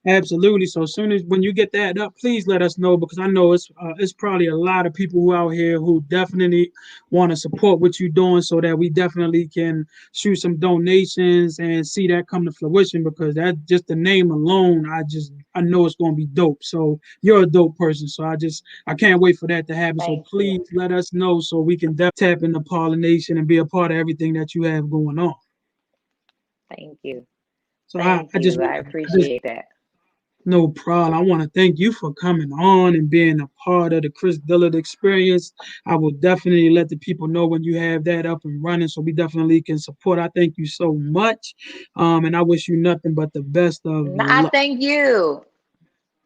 Absolutely. So as soon as when you get that up, please let us know, because I know it's probably a lot of people who out here who definitely want to support what you're doing, so that we definitely can shoot some donations and see that come to fruition. Because that, just the name alone, I know it's going to be dope. So you're a dope person. So I can't wait for that to happen. So please let us know so we can tap into Pollination and be a part of everything that you have going on. Thank you. So I appreciate that. No problem. I want to thank you for coming on and being a part of the Chris Dillard experience. I will definitely let the people know when you have that up and running, so we definitely can support. I thank you so much. And I wish you nothing but the best of luck. Thank you.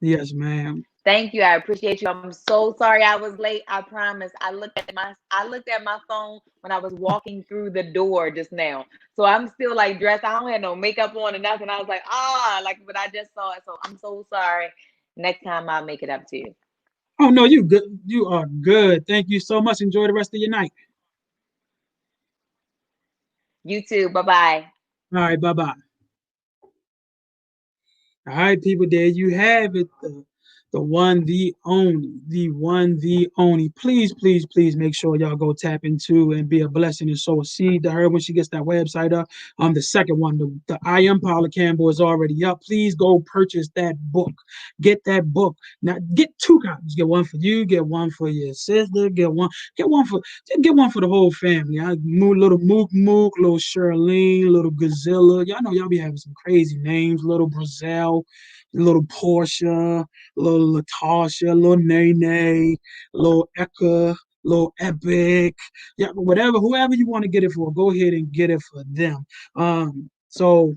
Yes, ma'am. Thank you. I appreciate you. I'm so sorry I was late. I promise. I looked at my phone when I was walking through the door just now. So I'm still like dressed. I don't have no makeup on or nothing. I was like, but I just saw it. So I'm so sorry. Next time I'll make it up to you. Oh no, you good. You are good. Thank you so much. Enjoy the rest of your night. You too. Bye-bye. All right, bye-bye. All right, people, there you have it. The one, the only, the one, the only. Please, please, please make sure y'all go tap into and be a blessing and sow a seed to her when she gets that website up. The second one, the I Am Paula Campbell, is already up. Please go purchase that book. Get that book. Now get 2 copies. Get one for you, get one for your sister, get one for the whole family. Little Mook Mook, little Charlene, little Gazilla. Y'all know y'all be having some crazy names. Little Brazil, little Portia, little Latasha, little Nene, little Eka, little Epic, yeah, whoever you want to get it for, go ahead and get it for them. So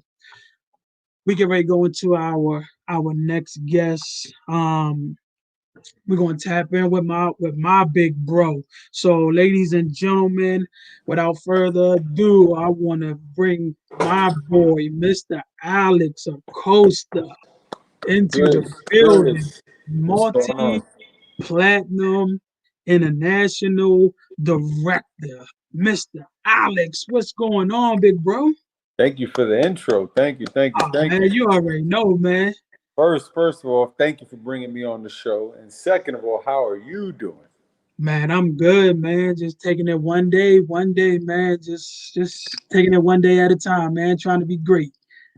we get ready to go into our next guest. We're gonna tap in with my big bro. So, ladies and gentlemen, without further ado, I want to bring my boy, Mr. Alex Acosta, into the building. Multi-platinum international director, Mr. Alex. What's going on, big bro? Thank you for the intro. Thank you. Man, you already know, man. First of all, thank you for bringing me on the show. And second of all, how are you doing? Man, I'm good, man. Just taking it one day, man. Just taking it one day at a time, man. Trying to be great.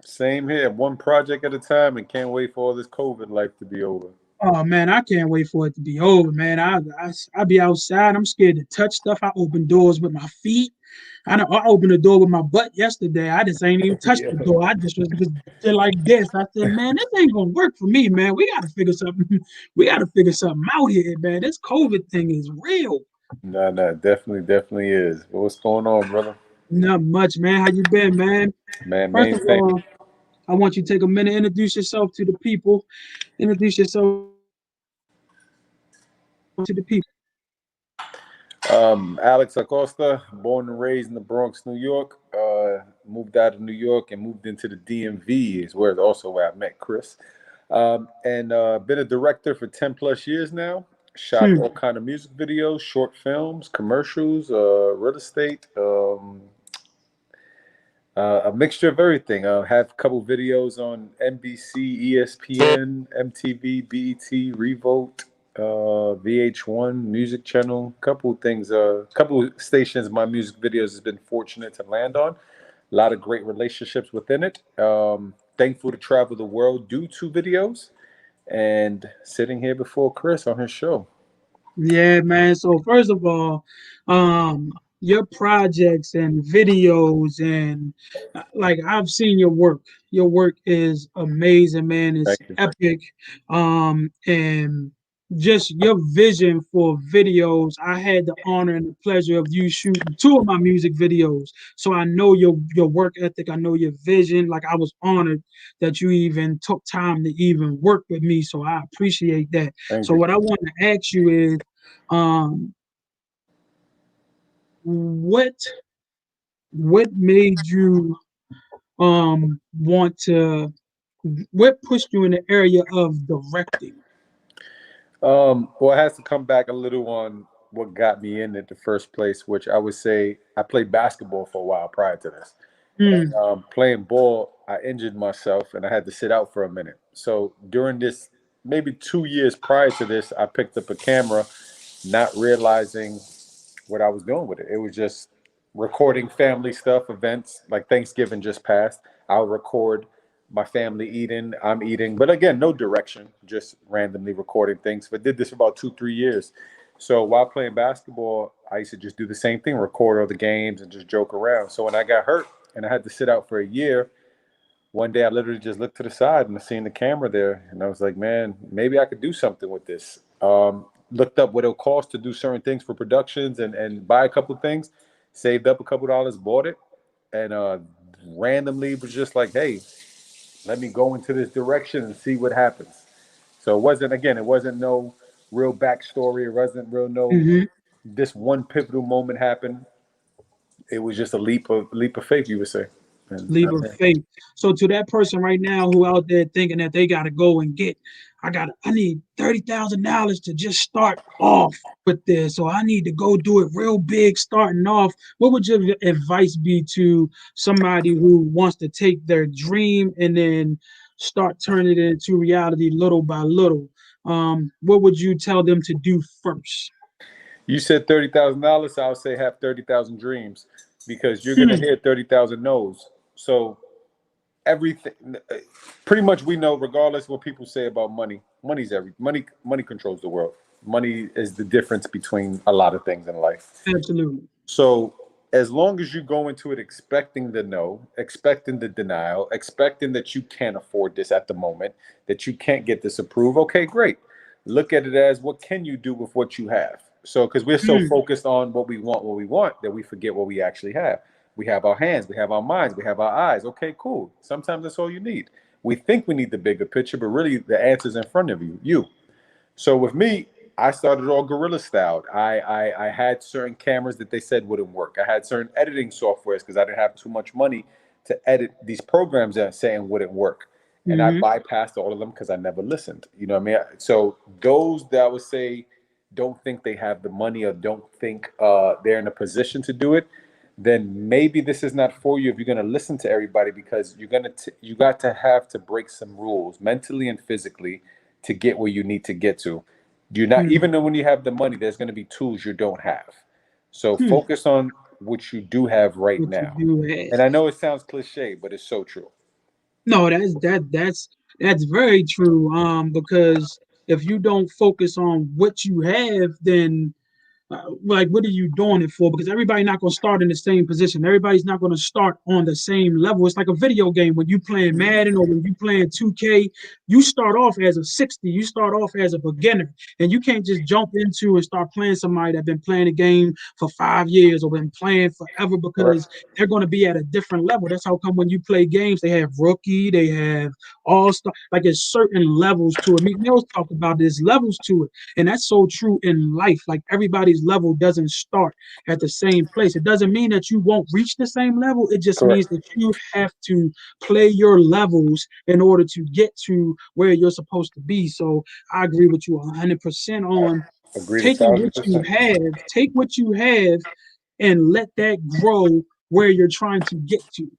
Same here. One project at a time, and can't wait for all this COVID life to be over. Oh man, I can't wait for it to be over, man. I be outside. I'm scared to touch stuff. I open doors with my feet. I opened the door with my butt yesterday. I just ain't even touched the door. I just did like this. I said, man, this ain't gonna work for me, man. We gotta figure something. We gotta figure something out here, man. This COVID thing is real. No, definitely is. But what's going on, brother? Not much, man. How you been, man? Man, First of all, I want you to take a minute, introduce yourself to the people. Introduce yourself to the people. Alex Acosta, born and raised in the Bronx, New York. Moved out of New York and moved into the DMV, is where I met Chris. And been a director for 10 plus years now. Shot all kind of music videos, short films, commercials, real estate, A mixture of everything. Have a couple videos on NBC, ESPN, MTV, BET, Revolt, VH1, Music Channel. Couple things. Couple stations. My music videos has been fortunate to land on. A lot of great relationships within it. Thankful to travel the world due to videos, and sitting here before Chris on his show. Yeah, man. So first of all, your projects and videos and like I've seen your work. Your work is amazing, man. It's Thank you. epic. And just your vision for videos. I had the honor and the pleasure of you shooting two of my music videos. So I know your work ethic. I know your vision. Like I was honored that you even took time to even work with me. So I appreciate that. Thank So you. what I want to ask you is, um, what made you want to? What pushed you in the area of directing? Well, it has to come back a little on what got me in it the first place, which I would say I played basketball for a while prior to this. And Mm, playing ball, I injured myself and I had to sit out for a minute. So during this, maybe 2 years prior to this, I picked up a camera, not realizing what I was doing with it. It was just recording family stuff, events like Thanksgiving just passed. I'll record my family eating, I'm eating, but again, no direction, just randomly recording things. But did this for about 2, 3 years. So while playing basketball, I used to just do the same thing, record all the games and just joke around. So when I got hurt and I had to sit out for a year, one day I literally just looked to the side and I seen the camera there, and I was like, man, maybe I could do something with this. Looked up what it'll cost to do certain things for productions and buy a couple of things, saved up a couple of dollars, bought it, and randomly was just like, hey, let me go into this direction and see what happens. So it wasn't no real backstory. It wasn't real no hmm this one pivotal moment happened. It was just a leap of faith, you would say. And Leap of faith. So to that person right now who out there thinking that they got to go and get, I need $30,000 to just start off with this, or I need to go do it real big starting off. What would your advice be to somebody who wants to take their dream and then start turning it into reality little by little? What would you tell them to do first? you said $30,000. I'll say have 30,000 dreams, because you're gonna Hmm, hear 30,000 no's. So everything, pretty much, we know, regardless of what people say about money, money controls the world. Money is the difference between a lot of things in life. absolutely. So as long as you go into it expecting the no, expecting the denial, expecting that you can't afford this at the moment, that you can't get this approved, okay, great. Look at it as, what can you do with what you have? So because we're so Hmm, focused on what we want, that we forget what we actually have. We have our hands, we have our minds, we have our eyes. Okay, cool. Sometimes that's all you need. We think we need the bigger picture, but really the answer's in front of you. So with me, I started all guerrilla styled. I had certain cameras that they said wouldn't work. I had certain editing softwares because I didn't have too much money to edit these programs that saying wouldn't work. And I hmm, bypassed all of them because I never listened. You know what I mean? So those that I would say don't think they have the money, or don't think they're in a position to do it, then maybe this is not for you if you're going to listen to everybody, because you got to have to break some rules mentally and physically to get where you need to get to. You're not, hmm, even though when you have the money, there's going to be tools you don't have. So hmm. focus on what you do have right What you now. do have. And I know it sounds cliche, but it's so true. No, that's very true. Because if you don't focus on what you have, then like what are you doing it for? Because everybody's not going to start in the same position. Everybody's not going to start on the same level. It's like a video game. When you playing Madden or when you playing 2K, you start off as a 60. You start off as a beginner, and you can't just jump into and start playing somebody that's been playing the game for 5 years or been playing forever, Correct. because they're going to be at a different level. That's how come when you play games, they have rookie, they have all star. Like there's certain levels to it. Meek Mill's talked about there's levels to it. And that's so true in life. Like everybody's level doesn't start at the same place. It doesn't mean that you won't reach the same level. It just means Correct. that you have to play your levels in order to get to where you're supposed to be. So I agree with you 100% on Agreed a taking thousand what you percent. take what you have and let that grow where you're trying to get to.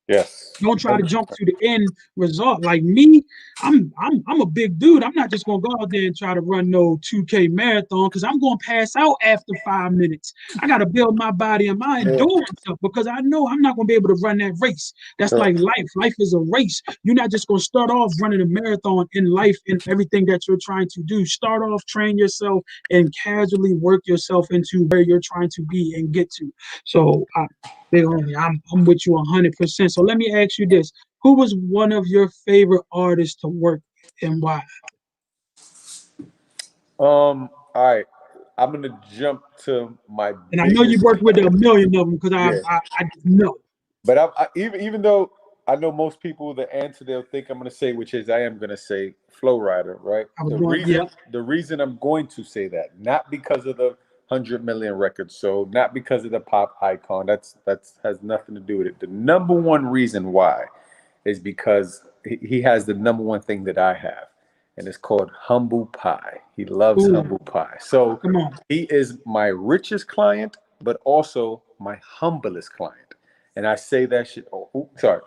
Yes. Don't try to jump to the end result. Like me, I'm a big dude. I'm not just gonna go out there and try to run no 2K marathon because I'm gonna pass out after 5 minutes. I gotta build my body and my Yeah. endurance up because I know I'm not gonna be able to run that race. That's like life. Life is a race. You're not just gonna start off running a marathon in life and everything that you're trying to do. Start off, train yourself, and casually work yourself into where you're trying to be and get to. So Big homie, I'm with you 100%. So let me ask you this: who was one of your favorite artists to work with, and why? All right. I'm gonna jump to my And I know you biggest. worked with a million of them because Yeah. I just know. But even though I know most people, the answer they'll think I'm gonna say, which is I am gonna say Flow Rider, right? I was going, yeah. The reason I'm going to say that, not because of the 100 million records sold, not because of the pop icon. That's has nothing to do with it. The number one reason why is because he has the number one thing that I have, and it's called humble pie. He loves Ooh, humble pie. So come on. he is my richest client, but also my humblest client. And I say that shit.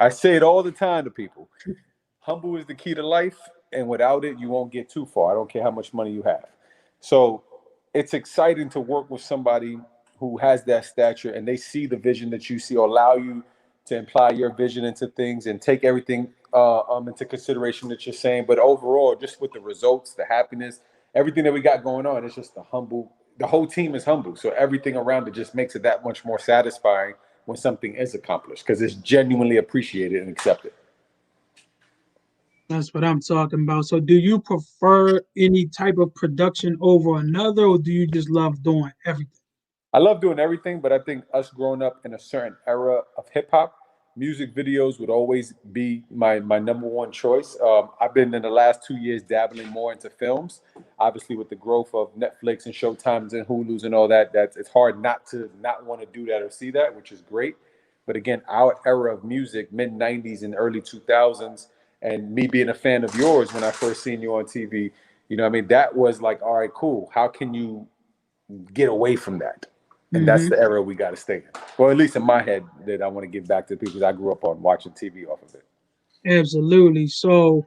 I say it all the time to people. Humble is the key to life, and without it, you won't get too far. I don't care how much money you have. So it's exciting to work with somebody who has that stature and they see the vision that you see, or allow you to imply your vision into things and take everything into consideration that you're saying. But overall, just with the results, the happiness, everything that we got going on, it's just the whole team is humble. So everything around it just makes it that much more satisfying when something is accomplished because it's genuinely appreciated and accepted. That's what I'm talking about. So do you prefer any type of production over another, or do you just love doing everything? I love doing everything, but I think us growing up in a certain era of hip hop, music videos would always be my number one choice. I've been in the last 2 years dabbling more into films. Obviously, with the growth of Netflix and Showtimes and Hulu's and all that, it's hard not to not want to do that or see that, which is great. But again, our era of music, mid '90s and early 2000s, and me being a fan of yours when I first seen you on TV, what I mean, that was like, all right, cool. How can you get away from that? And that's Mm-hmm. the era we got to stay in. Or at least in my head, that I want to give back to the people I grew up on watching TV off of it. Absolutely. So,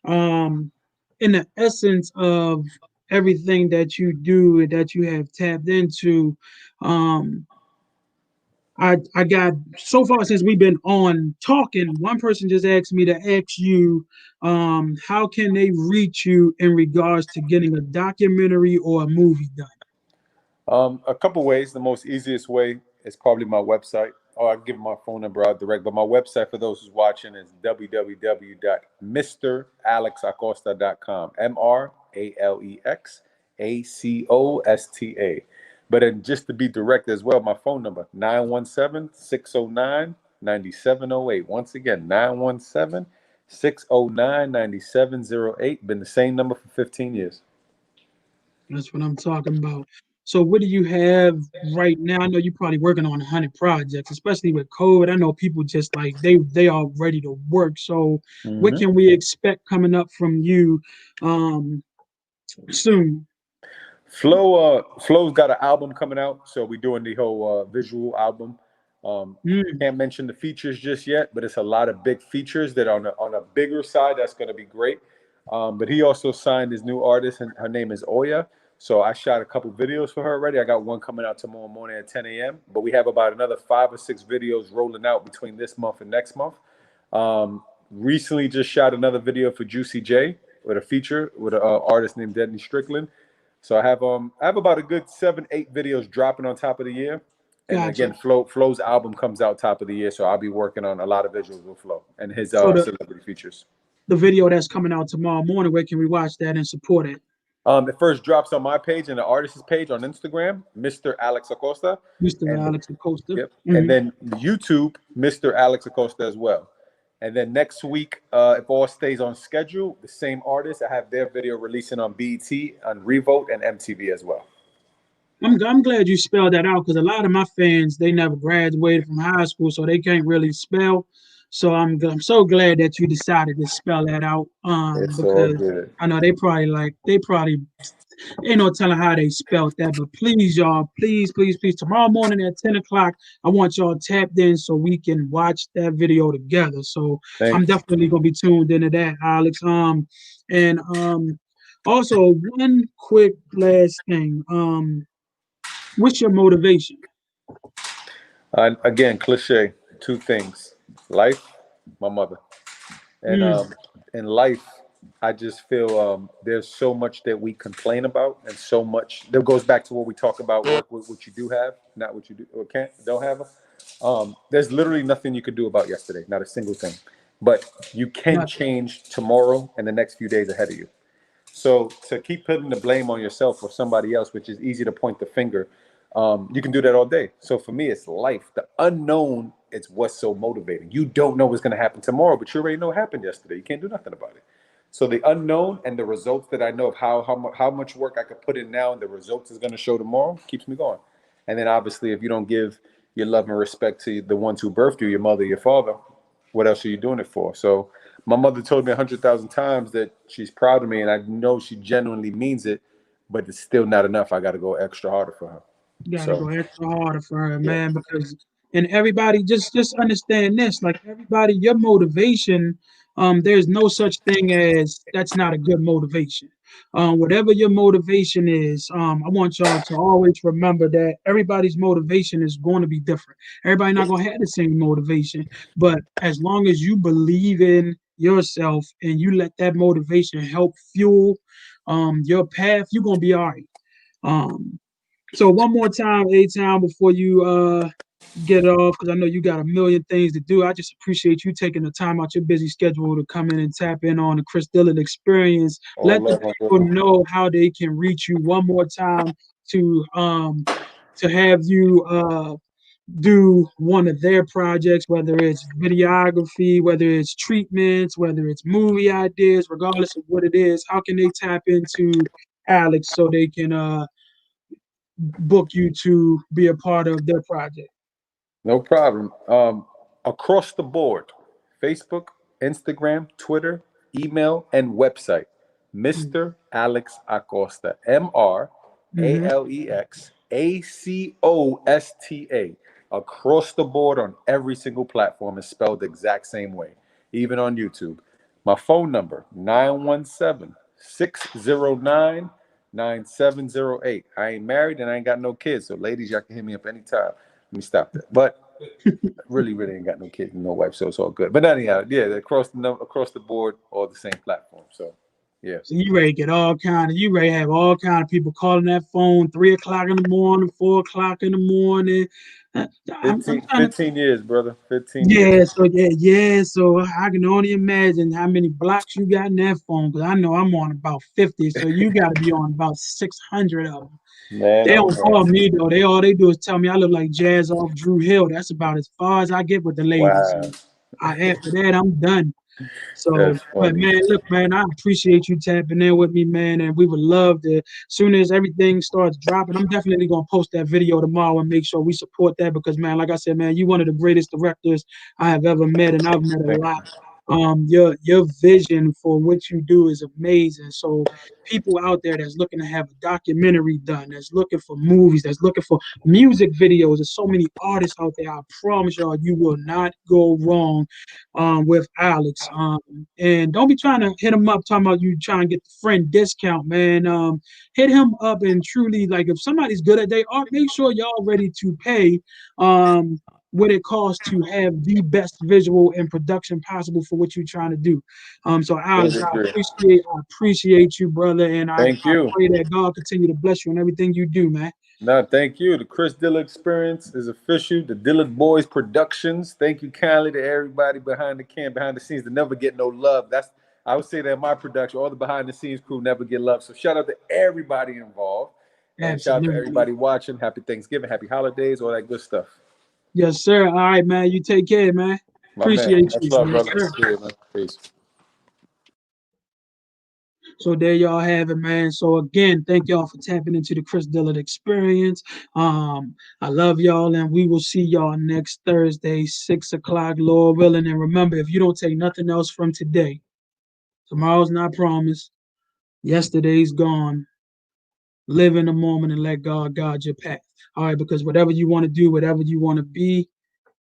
in the essence of everything that you do and that you have tapped into, um, I got so far since we've been on talking, one person just asked me to ask you, how can they reach you in regards to getting a documentary or a movie done? A couple ways. The most easiest way is probably my website. Or I'll give my phone number out direct. But my website for those who's watching is www.mralexacosta.com. MrAlexAcosta. But then just to be direct as well, my phone number, 917-609-9708. Once again, 917-609-9708. Been the same number for 15 years. That's what I'm talking about. So what do you have right now? I know you're probably working on 100 projects, especially with COVID. I know people just like they are ready to work. So what Mm-hmm. can we expect coming up from you soon? Flow's got an album coming out, so we're doing the whole visual album. Mm, Can't mention the features just yet, but it's a lot of big features that on a bigger side. That's going to be great. But he also signed his new artist, and her name is Oya. So I shot a couple videos for her already. I got one coming out tomorrow morning at 10 a.m. But we have about another 5 or 6 videos rolling out between this month and next month. Recently, just shot another video for Juicy J with a feature with an artist named Denny Strickland. So I have about a good 7, 8 videos dropping on top of the year. And then gotcha. again, Flow's album comes out top of the year, so I'll be working on a lot of visuals with Flow and his So celebrity features. the video that's coming out tomorrow morning, where can we watch that and support it? It first drops on my page and the artist's page on Instagram, Mr. Alex Acosta, Mr. and Alex Acosta. yep, and Mhm. then YouTube, Mr. Alex Acosta as well. And then next week, if all stays on schedule, the same artist, I have their video releasing on BET, on Revolt, and MTV as well. I'm glad you spelled that out because a lot of my fans they never graduated from high school, so they can't really spell. So I'm so glad that you decided to spell that out. It's all Because good. I know they probably Ain't no telling how they spelled that, but please, y'all, please, please, please, tomorrow morning at 10 o'clock, I want y'all tapped in so we can watch that video together. So I'm Thank you. definitely gonna be tuned into that, Alex. And also one quick last thing. What's your motivation? Again, cliche. Two things: life, my mother, and in life, I just feel there's so much that we complain about, and so much that goes back to what we talk about: work with what you do have, not what you do or don't have. There's literally nothing you could do about yesterday, not a single thing. But you can Nothing. change tomorrow and the next few days ahead of you. So to keep putting the blame on yourself or somebody else, which is easy to point the finger, you can do that all day. So for me, it's life. The unknown is what's so motivating. You don't know what's going to happen tomorrow, but you already know what happened yesterday. You can't do nothing about it. So the unknown and the results that I know of how much work I could put in now and the results is going to show tomorrow keeps me going. And then obviously, if you don't give your love and respect to the ones who birthed you, your mother, your father, what else are you doing it for? So my mother told me 100,000 times that she's proud of me, and I know she genuinely means it, but it's still not enough. I got to go extra harder for her. You gotta So go extra harder for her, yeah, man, because and everybody just understand this. Like everybody, your motivation, there's no such thing as that's not a good motivation. Whatever your motivation is, I want y'all to always remember that everybody's motivation is going to be different. Everybody not gonna have the same motivation, but as long as you believe in yourself and you let that motivation help fuel your path, you're gonna be all right. Um, so one more time, A-Town, before you get off, because I know you got a million things to do. I just appreciate you taking the time out your busy schedule to come in and tap in on the Chris Dillard experience. all Let the love, my people brother. know how they can reach you one more time to have you do one of their projects, whether it's videography, whether it's treatments, whether it's movie ideas, regardless of what it is. How can they tap into Alex so they can book you to be a part of their project? No problem. Across the board, Facebook, Instagram, Twitter, email, and website. Mr. Alex Acosta, Mm-hmm. MrAlexAcosta. Across the board on every single platform is spelled the exact same way, even on YouTube. My phone number, 917-609-9708. I ain't married and I ain't got no kids, so ladies, y'all can hit me up anytime. Let me stop that. But really ain't got no kids and no wife, so it's all good. But anyhow, yeah, across the board, all the same platform. So yeah. So you ready to get you ready to have all kind of people calling that phone 3 o'clock in the morning, 4 o'clock in the morning. I'm 15, trying to 15 years, brother. 15 years. yeah, so I can only imagine how many blocks you got in that phone because I know I'm on about 50, so you got to be on about 600 of them. Man, They oh don't call man. me though. All they do is tell me I look like Jazz off Drew Hill. That's about as far as I get with the ladies. Wow. After that, I'm done. So, That's but funny. man, look, man, I appreciate you tapping in with me, man, and we would love to. As soon as everything starts dropping, I'm definitely gonna post that video tomorrow and make sure we support that because, man, like I said, man, you one of the greatest directors I have ever met, and I've met a Thank lot. you. Your vision for what you do is amazing. So people out there that's looking to have a documentary done, that's looking for movies, that's looking for music videos. There's so many artists out there. I promise y'all, you will not go wrong with Alex. And don't be trying to hit him up talking about you trying to get the friend discount, man. Hit him up and truly like if somebody's good at their art, make sure y'all ready to pay what it costs to have the best visual and production possible for what you're trying to do. So Alex, Totally agree. I appreciate you, brother, and Thank I you. pray that God continue to bless you in everything you do, man. No, thank you. The Chris Dillard Experience is official. The Dillard Boys Productions. Thank you kindly to everybody behind the scenes that never get no love. I would say that my production, all the behind the scenes crew never get love. So shout out to everybody involved. And shout out to Absolutely. everybody watching. Happy Thanksgiving, happy holidays, all that good stuff. Yes, sir. All right, man. You take care, man. My man. Appreciate Much you. love, Yes, brother. sir. See you, man. Peace. So there y'all have it, man. So again, thank y'all for tapping into the Chris Dillard experience. I love y'all, and we will see y'all next Thursday, 6 o'clock, Lord willing. And remember, if you don't take nothing else from today, tomorrow's not promised. Yesterday's gone. Live in the moment and let God guide your path. All right, because whatever you want to do, whatever you want to be,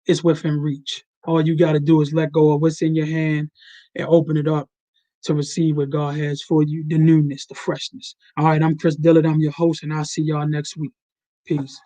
it's within reach. All you got to do is let go of what's in your hand and open it up to receive what God has for you, the newness, the freshness. All right, I'm Chris Dillard. I'm your host, and I'll see y'all next week. Peace.